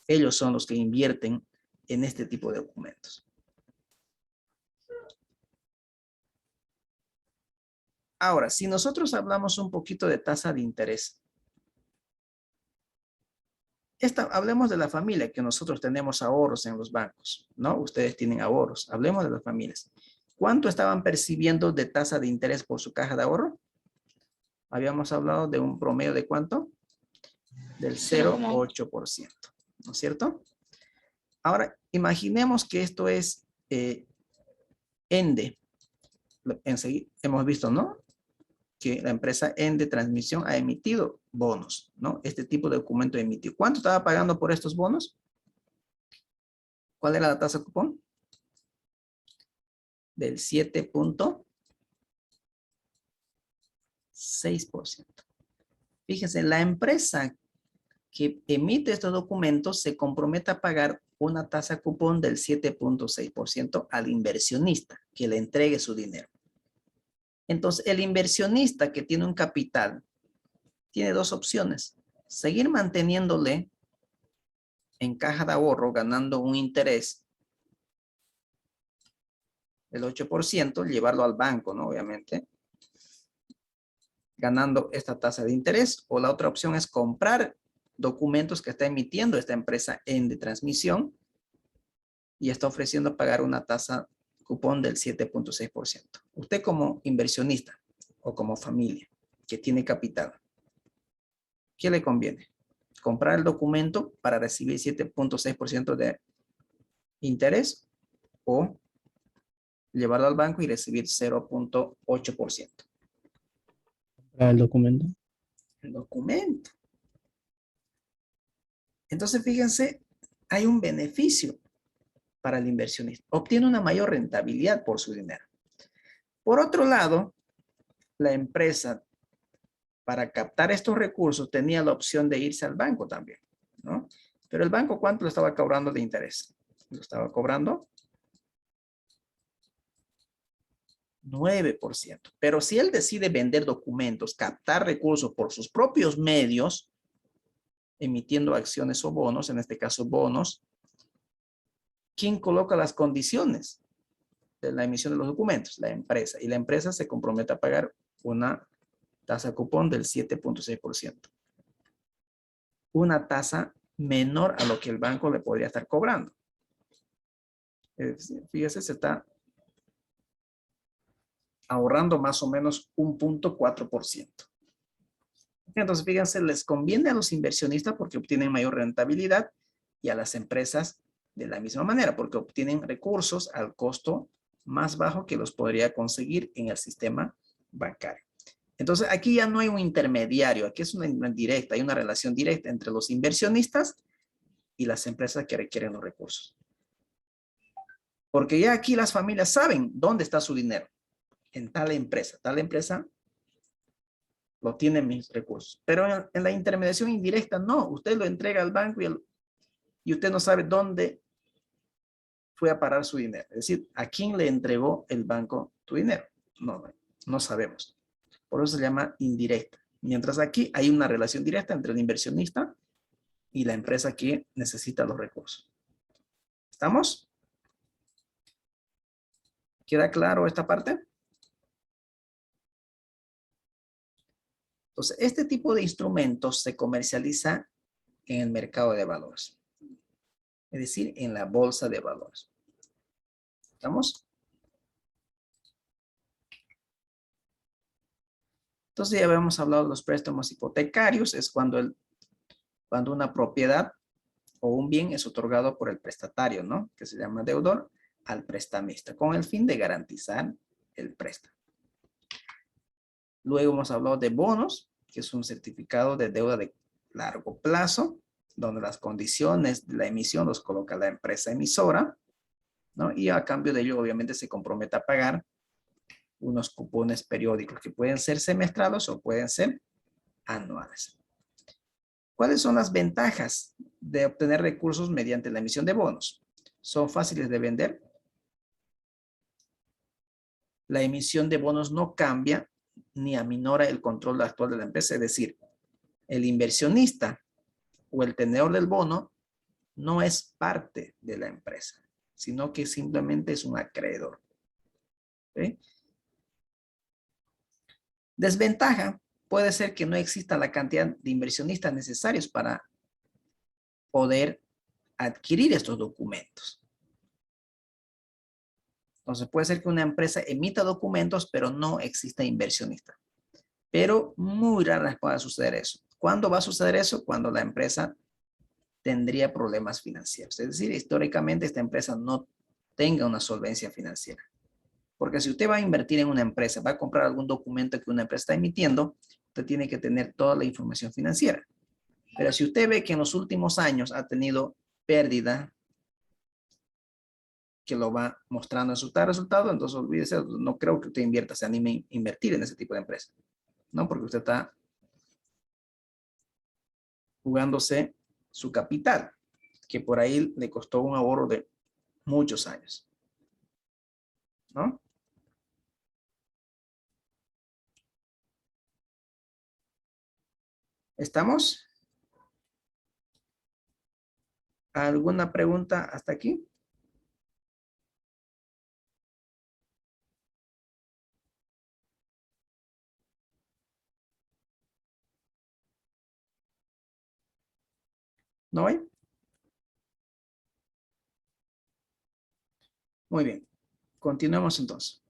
Ellos son los que invierten en este tipo de documentos. Ahora, si nosotros hablamos un poquito de tasa de interés, hablemos de la familia, que nosotros tenemos ahorros en los bancos, ¿no? Ustedes tienen ahorros. Hablemos de las familias. ¿Cuánto estaban percibiendo de tasa de interés por su caja de ahorro? Habíamos hablado de un promedio de ¿cuánto? Del 0,8%, ¿no es cierto? Ahora, imaginemos que esto es ENDE. Enseguida hemos visto, ¿no? Que la empresa ENDE Transmisión ha emitido bonos, ¿no? Este tipo de documento emitió. ¿Cuánto estaba pagando por estos bonos? ¿Cuál era la tasa cupón? Del 7.6%. Fíjense, la empresa que emite estos documentos se compromete a pagar una tasa cupón del 7.6% al inversionista que le entregue su dinero. Entonces, el inversionista que tiene un capital tiene dos opciones: seguir manteniéndole en caja de ahorro, ganando un interés del 8%, llevarlo al banco, ¿no? Obviamente. ganando esta tasa de interés, o la otra opción es comprar documentos que está emitiendo esta empresa en de transmisión y está ofreciendo pagar una tasa cupón del 7.6%. Usted como inversionista o como familia que tiene capital, ¿qué le conviene? ¿Comprar el documento para recibir 7.6% de interés o llevarlo al banco y recibir 0.8%? El documento. El documento. Entonces, fíjense, hay un beneficio para el inversionista. Obtiene una mayor rentabilidad por su dinero. Por otro lado, la empresa, para captar estos recursos, tenía la opción de irse al banco también, ¿no? Pero el banco, ¿cuánto le estaba cobrando de interés? Lo estaba cobrando 9%. Pero si él decide vender documentos, captar recursos por sus propios medios, emitiendo acciones o bonos, en este caso bonos, ¿quién coloca las condiciones de la emisión de los documentos? La empresa. Y la empresa se compromete a pagar una tasa cupón del 7.6%. Una tasa menor a lo que el banco le podría estar cobrando. Fíjese, se está ahorrando más o menos 1.4%. Entonces, fíjense, les conviene a los inversionistas porque obtienen mayor rentabilidad y a las empresas de la misma manera, porque obtienen recursos al costo más bajo que los podría conseguir en el sistema bancario. Entonces, aquí ya no hay un intermediario, aquí es una directa, hay una relación directa entre los inversionistas y las empresas que requieren los recursos. Porque ya aquí las familias saben dónde está su dinero, en tal empresa lo tiene mis recursos. Pero en la intermediación indirecta, no, usted lo entrega al banco y usted no sabe dónde fue a parar su dinero. Es decir, ¿a quién le entregó el banco tu dinero? No sabemos. Por eso se llama indirecta. Mientras aquí hay una relación directa entre el inversionista y la empresa que necesita los recursos. ¿Estamos? ¿Queda claro esta parte? Entonces, este tipo de instrumentos se comercializa en el mercado de valores. Es decir, en la bolsa de valores. ¿Estamos? Entonces ya habíamos hablado de los préstamos hipotecarios. Es cuando una propiedad o un bien es otorgado por el prestatario, ¿no? Que se llama deudor al prestamista, con el fin de garantizar el préstamo. Luego hemos hablado de bonos, que es un certificado de deuda de largo plazo, donde las condiciones de la emisión los coloca la empresa emisora, ¿no? Y a cambio de ello, obviamente, se compromete a pagar unos cupones periódicos que pueden ser semestrales o pueden ser anuales. ¿Cuáles son las ventajas de obtener recursos mediante la emisión de bonos? Son fáciles de vender. La emisión de bonos no cambia ni aminora el control actual de la empresa. Es decir, el inversionista o el tenedor del bono no es parte de la empresa, sino que simplemente es un acreedor. ¿Sí? Desventaja puede ser que no exista la cantidad de inversionistas necesarios para poder adquirir estos documentos. Entonces puede ser que una empresa emita documentos, pero no exista inversionista. Pero muy rara vez puede suceder eso. ¿Cuándo va a suceder eso? Cuando la empresa tendría problemas financieros. Es decir, históricamente esta empresa no tenga una solvencia financiera. Porque si usted va a invertir en una empresa, va a comprar algún documento que una empresa está emitiendo, usted tiene que tener toda la información financiera. Pero si usted ve que en los últimos años ha tenido pérdida, que lo va mostrando en su tal resultado, entonces olvídese, no creo que usted invierta, se anime a invertir en ese tipo de empresa, ¿no? Porque usted está jugándose su capital, que por ahí le costó un ahorro de muchos años, ¿no? ¿Estamos? ¿Alguna pregunta hasta aquí? ¿No hay? Muy bien. Continuemos entonces.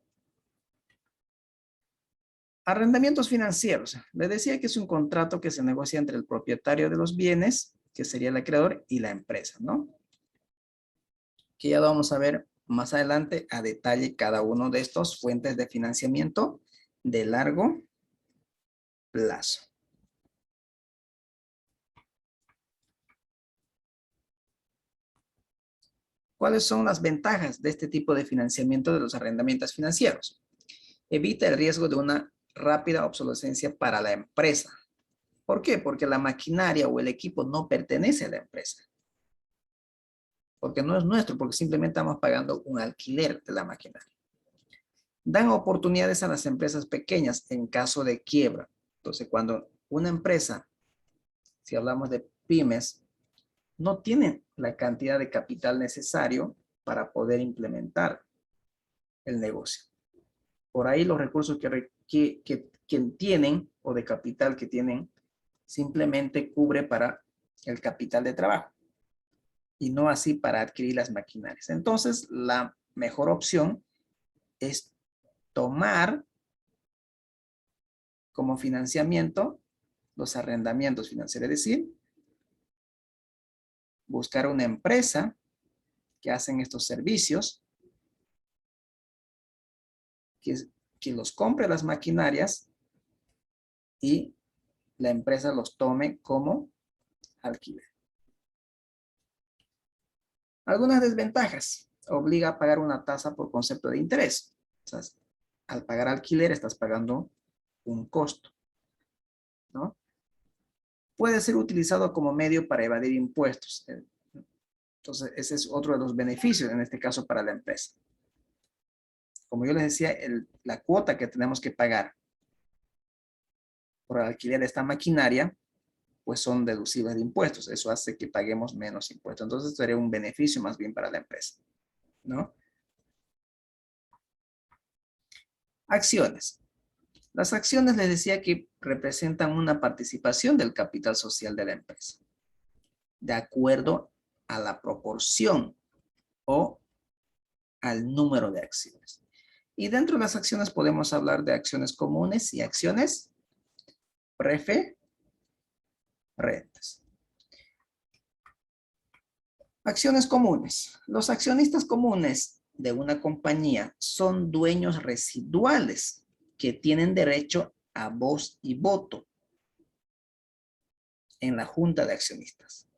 Arrendamientos financieros. Les decía que es un contrato que se negocia entre el propietario de los bienes, que sería el acreedor, y la empresa, ¿no? Que ya lo vamos a ver más adelante a detalle cada uno de estos fuentes de financiamiento de largo plazo. ¿Cuáles son las ventajas de este tipo de financiamiento de los arrendamientos financieros? Evita el riesgo de una rápida obsolescencia para la empresa. ¿Por qué? Porque la maquinaria o el equipo no pertenece a la empresa. Porque no es nuestro, porque simplemente estamos pagando un alquiler de la maquinaria. Dan oportunidades a las empresas pequeñas en caso de quiebra. Entonces, cuando una empresa, si hablamos de pymes, no tiene la cantidad de capital necesario para poder implementar el negocio. Por ahí los recursos que tienen o de capital que tienen simplemente cubre para el capital de trabajo y no así para adquirir las maquinarias. Entonces, la mejor opción es tomar como financiamiento los arrendamientos financieros, es decir, buscar una empresa que hacen estos servicios, que los compre las maquinarias y la empresa los tome como alquiler. Algunas desventajas. Obliga a pagar una tasa por concepto de interés. O sea, al pagar alquiler estás pagando un costo, ¿no? Puede ser utilizado como medio para evadir impuestos. Entonces, ese es otro de los beneficios, en este caso para la empresa. Como yo les decía, la cuota que tenemos que pagar por alquiler de esta maquinaria, pues son deducibles de impuestos. Eso hace que paguemos menos impuestos. Entonces, sería un beneficio más bien para la empresa, ¿no? Acciones. Las acciones les decía que representan una participación del capital social de la empresa, de acuerdo a la proporción o al número de acciones. Y dentro de las acciones podemos hablar de acciones comunes y acciones preferentes. Acciones comunes. Los accionistas comunes de una compañía son dueños residuales que tienen derecho a voz y voto en la junta de accionistas.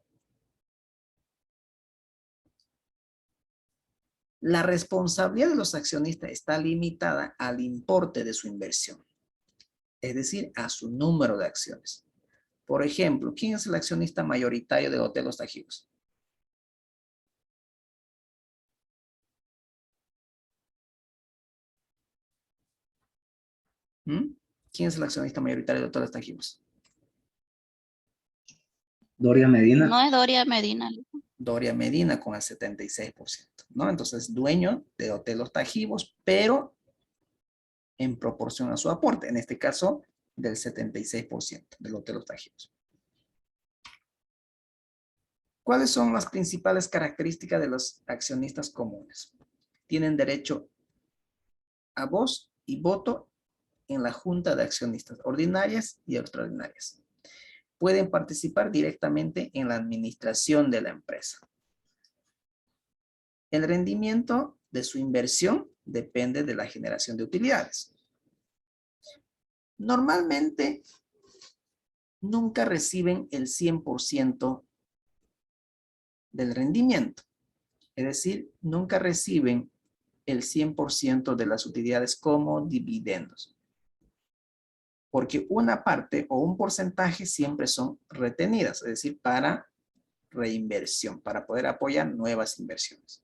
La responsabilidad de los accionistas está limitada al importe de su inversión, es decir, a su número de acciones. Por ejemplo, ¿quién es el accionista mayoritario del Hotel Los Tajivos? ¿Quién es el accionista mayoritario del Hotel Los Tajivos? Doria Medina. No es Doria Medina. Doria Medina con el 76%, ¿no? Entonces, dueño de Hotel Los Tajivos, pero en proporción a su aporte, en este caso, del 76% del Hotel Los Tajivos. ¿Cuáles son las principales características de los accionistas comunes? Tienen derecho a voz y voto en la junta de accionistas ordinarias y extraordinarias. Pueden participar directamente en la administración de la empresa. El rendimiento de su inversión depende de la generación de utilidades. Normalmente, nunca reciben el 100% del rendimiento. Es decir, nunca reciben el 100% de las utilidades como dividendos. Porque una parte o un porcentaje siempre son retenidas, es decir, para reinversión, para poder apoyar nuevas inversiones.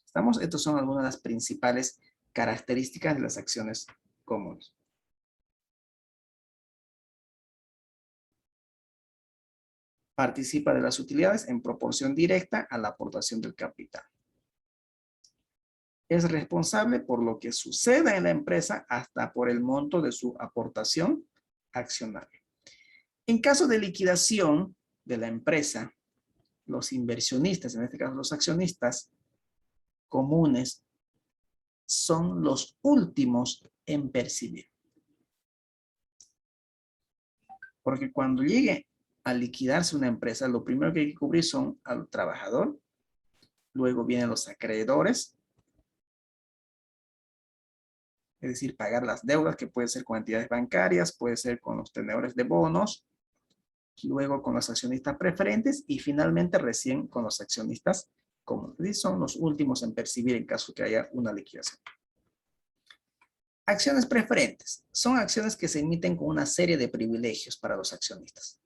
¿Estamos? Estas son algunas de las principales características de las acciones comunes. Participa de las utilidades en proporción directa a la aportación del capital. Es responsable por lo que suceda en la empresa hasta por el monto de su aportación accionaria. En caso de liquidación de la empresa, los inversionistas, en este caso los accionistas comunes, son los últimos en percibir. Porque cuando llegue a liquidarse una empresa, lo primero que hay que cubrir son al trabajador, luego vienen los acreedores, es decir, pagar las deudas, que puede ser con entidades bancarias, puede ser con los tenedores de bonos, luego con los accionistas preferentes y finalmente recién con los accionistas comunes. Son los últimos en percibir en caso que haya una liquidación. Acciones preferentes. Son acciones que se emiten con una serie de privilegios para los accionistas.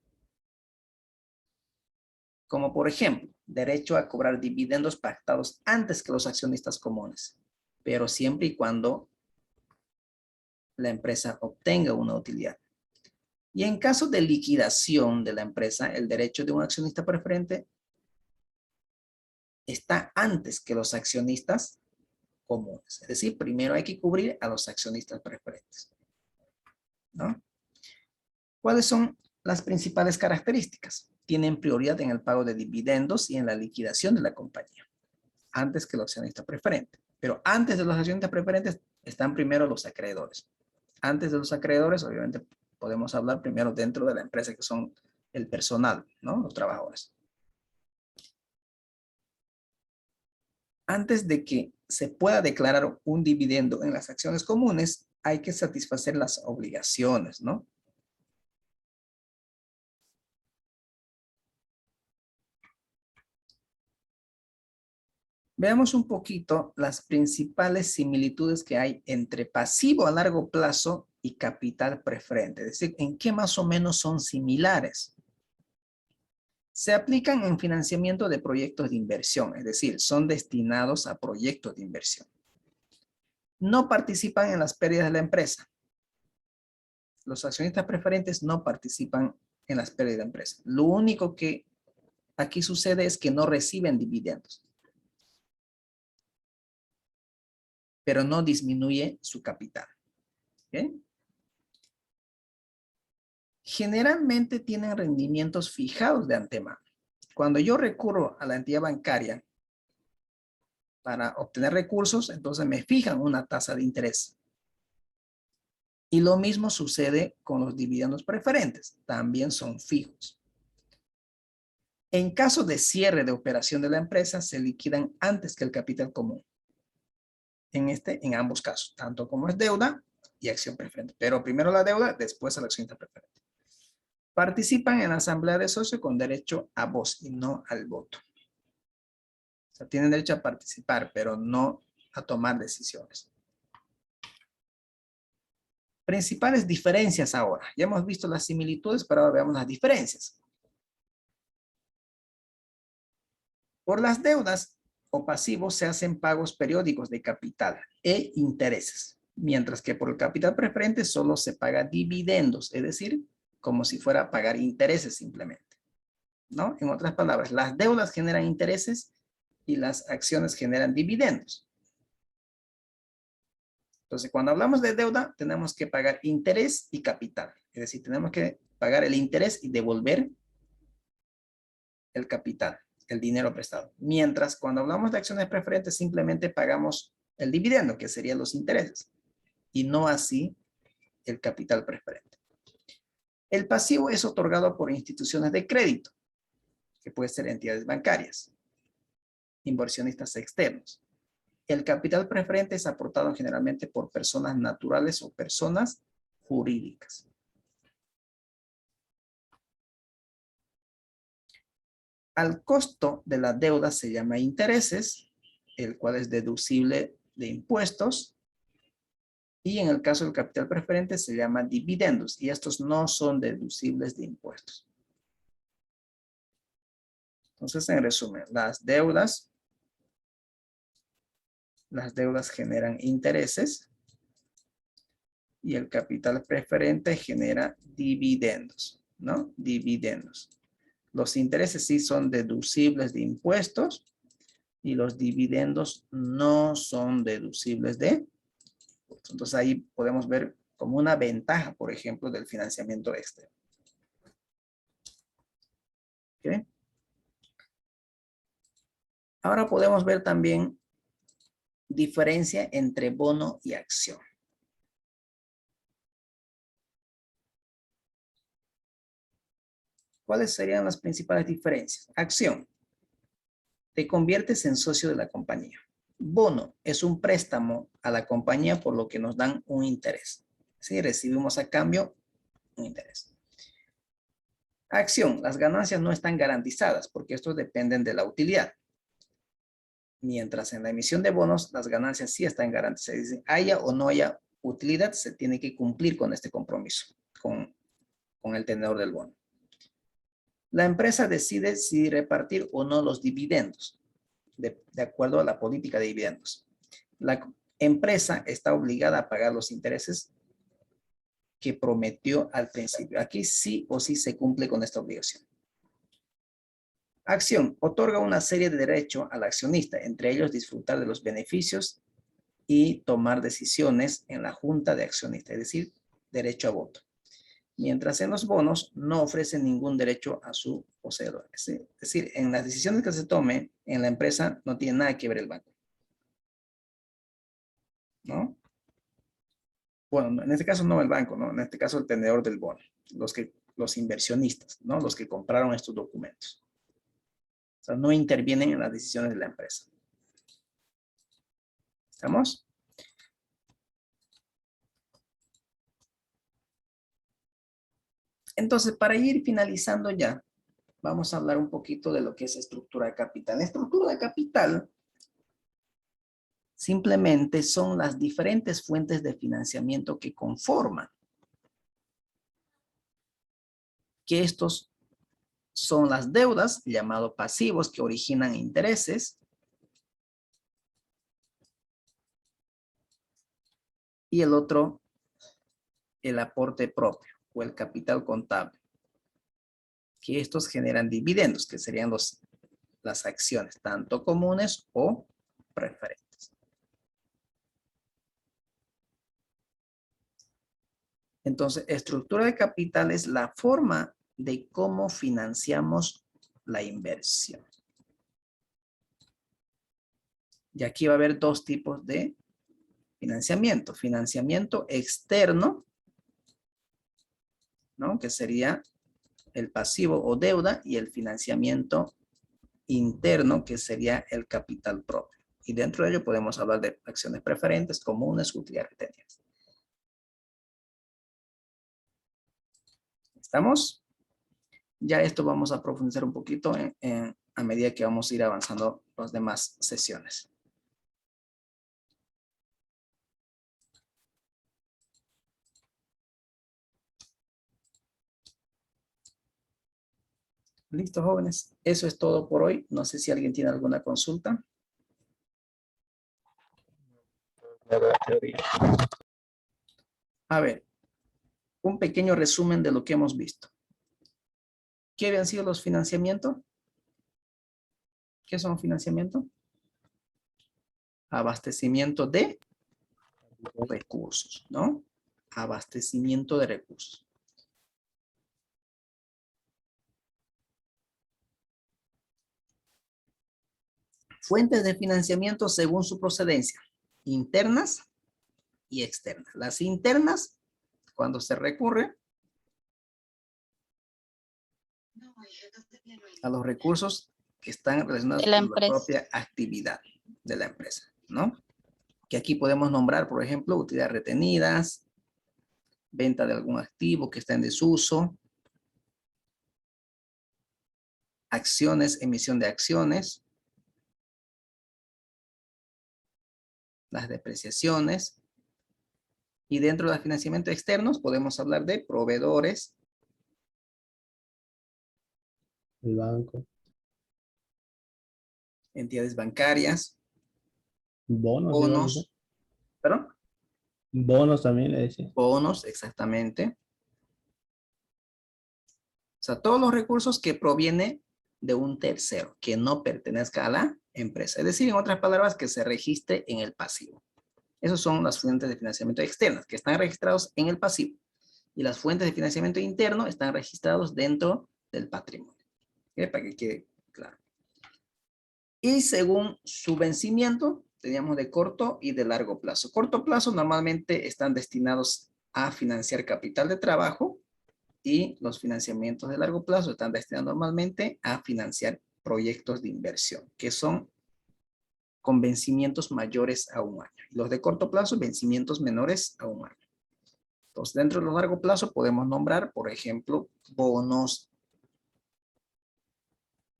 Como por ejemplo, derecho a cobrar dividendos pactados antes que los accionistas comunes, pero siempre y cuando la empresa obtenga una utilidad. Y en caso de liquidación de la empresa, el derecho de un accionista preferente está antes que los accionistas comunes. Es decir, primero hay que cubrir a los accionistas preferentes, ¿no? ¿Cuáles son las principales características? Tienen prioridad en el pago de dividendos y en la liquidación de la compañía, antes que los accionistas preferentes. Pero antes de los accionistas preferentes están primero los acreedores. Antes de los acreedores, obviamente, podemos hablar primero dentro de la empresa, que son el personal, ¿no? Los trabajadores. Antes de que se pueda declarar un dividendo en las acciones comunes, hay que satisfacer las obligaciones, ¿no? Veamos un poquito las principales similitudes que hay entre pasivo a largo plazo y capital preferente. Es decir, en qué más o menos son similares. Se aplican en financiamiento de proyectos de inversión, es decir, son destinados a proyectos de inversión. No participan en las pérdidas de la empresa. Los accionistas preferentes no participan en las pérdidas de la empresa. Lo único que aquí sucede es que no reciben dividendos, pero no disminuye su capital. ¿Bien? Generalmente tienen rendimientos fijados de antemano. Cuando yo recurro a la entidad bancaria para obtener recursos, entonces me fijan una tasa de interés. Y lo mismo sucede con los dividendos preferentes. También son fijos. En caso de cierre de operación de la empresa, se liquidan antes que el capital común. En ambos casos, tanto como es deuda y acción preferente. Pero primero la deuda, después la acción preferente. Participan en la asamblea de socios con derecho a voz y no al voto. O sea, tienen derecho a participar, pero no a tomar decisiones. Principales diferencias ahora. Ya hemos visto las similitudes, pero ahora veamos las diferencias. Por las deudas o pasivos se hacen pagos periódicos de capital e intereses, mientras que por el capital preferente solo se paga dividendos, es decir, como si fuera a pagar intereses simplemente, ¿no? En otras palabras, las deudas generan intereses y las acciones generan dividendos. Entonces, cuando hablamos de deuda, tenemos que pagar interés y capital. Es decir, tenemos que pagar el interés y devolver el capital, el dinero prestado. Mientras, cuando hablamos de acciones preferentes, simplemente pagamos el dividendo, que serían los intereses, y no así el capital preferente. El pasivo es otorgado por instituciones de crédito, que pueden ser entidades bancarias, inversionistas externos. El capital preferente es aportado generalmente por personas naturales o personas jurídicas. Al costo de la deuda se llama intereses, el cual es deducible de impuestos. Y en el caso del capital preferente se llama dividendos. Y estos no son deducibles de impuestos. Entonces, en resumen, las deudas generan intereses y el capital preferente genera dividendos, ¿no? Dividendos. Los intereses sí son deducibles de impuestos y los dividendos no son deducibles de impuestos. Entonces ahí podemos ver como una ventaja, por ejemplo, del financiamiento externo. ¿Ok? Ahora podemos ver también diferencia entre bono y acción. ¿Cuáles serían las principales diferencias? Acción. Te conviertes en socio de la compañía. Bono es un préstamo a la compañía por lo que nos dan un interés. ¿Sí? Recibimos a cambio un interés. Acción. Las ganancias no están garantizadas porque estos dependen de la utilidad. Mientras en la emisión de bonos, las ganancias sí están garantizadas. Dice, haya o no haya utilidad, se tiene que cumplir con este compromiso, con el tenedor del bono. La empresa decide si repartir o no los dividendos, de acuerdo a la política de dividendos. La empresa está obligada a pagar los intereses que prometió al principio. Aquí sí o sí se cumple con esta obligación. Acción. Otorga una serie de derechos al accionista, entre ellos disfrutar de los beneficios y tomar decisiones en la junta de accionistas, es decir, derecho a voto. Mientras en los bonos no ofrecen ningún derecho a su poseedor. Es decir, en las decisiones que se tomen en la empresa no tiene nada que ver el banco. ¿No? Bueno, en este caso no el banco, ¿no? En este caso el tenedor del bono, los inversionistas, ¿no? Los que compraron estos documentos. O sea, no intervienen en las decisiones de la empresa. ¿Estamos? Entonces, para ir finalizando ya, vamos a hablar un poquito de lo que es estructura de capital. La estructura de capital simplemente son las diferentes fuentes de financiamiento que conforman. Que estos son las deudas, llamados pasivos, que originan intereses. Y el otro, el aporte propio o el capital contable. Que estos generan dividendos, que serían las acciones, tanto comunes o preferentes. Entonces, estructura de capital es la forma de cómo financiamos la inversión. Y aquí va a haber dos tipos de financiamiento. Financiamiento externo, ¿no? Que sería el pasivo o deuda, y el financiamiento interno, que sería el capital propio. Y dentro de ello podemos hablar de acciones preferentes, comunes, utilidades retenidas. ¿Estamos? Ya esto vamos a profundizar un poquito a medida que vamos a ir avanzando las demás sesiones. Listo, jóvenes. Eso es todo por hoy. No sé si alguien tiene alguna consulta. A ver, un pequeño resumen de lo que hemos visto. ¿Qué habían sido los financiamientos? ¿Qué son financiamiento? Abastecimiento de recursos, ¿no? Abastecimiento de recursos. Fuentes de financiamiento según su procedencia, internas y externas. Las internas, cuando se recurre a los recursos que están relacionados De la con la empresa. propia actividad de la empresa, ¿no? Que aquí podemos nombrar, por ejemplo, utilidades retenidas, venta de algún activo que está en desuso, acciones, emisión de acciones, las depreciaciones, y dentro de financiamiento externos podemos hablar de proveedores, El banco. entidades bancarias, Bonos. bonos, ¿perdón? Bonos también le decía. Bonos, exactamente. O sea, todos los recursos que provienen de un tercero, que no pertenezca a la empresa. Es decir, en otras palabras, que se registre en el pasivo. Esas son las fuentes de financiamiento externas, que están registrados en el pasivo. Y las fuentes de financiamiento interno están registrados dentro del patrimonio. ¿Ok? Para que quede claro. Y según su vencimiento, teníamos de corto y de largo plazo. Corto plazo normalmente están destinados a financiar capital de trabajo y los financiamientos de largo plazo están destinados normalmente a financiar proyectos de inversión, que son con vencimientos mayores a un año. Los de corto plazo, vencimientos menores a un año. Entonces, dentro de los largo plazo podemos nombrar, por ejemplo, bonos,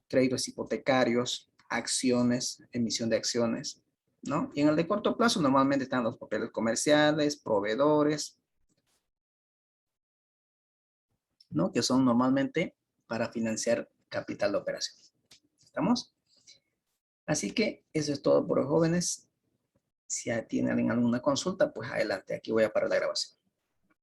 créditos hipotecarios, acciones, emisión de acciones, ¿no? Y en el de corto plazo normalmente están los papeles comerciales, proveedores, ¿no? Que son normalmente para financiar capital de operación. ¿Estamos? Así que eso es todo por hoy, jóvenes. Si ya tienen alguna consulta, pues adelante. Aquí voy a parar la grabación.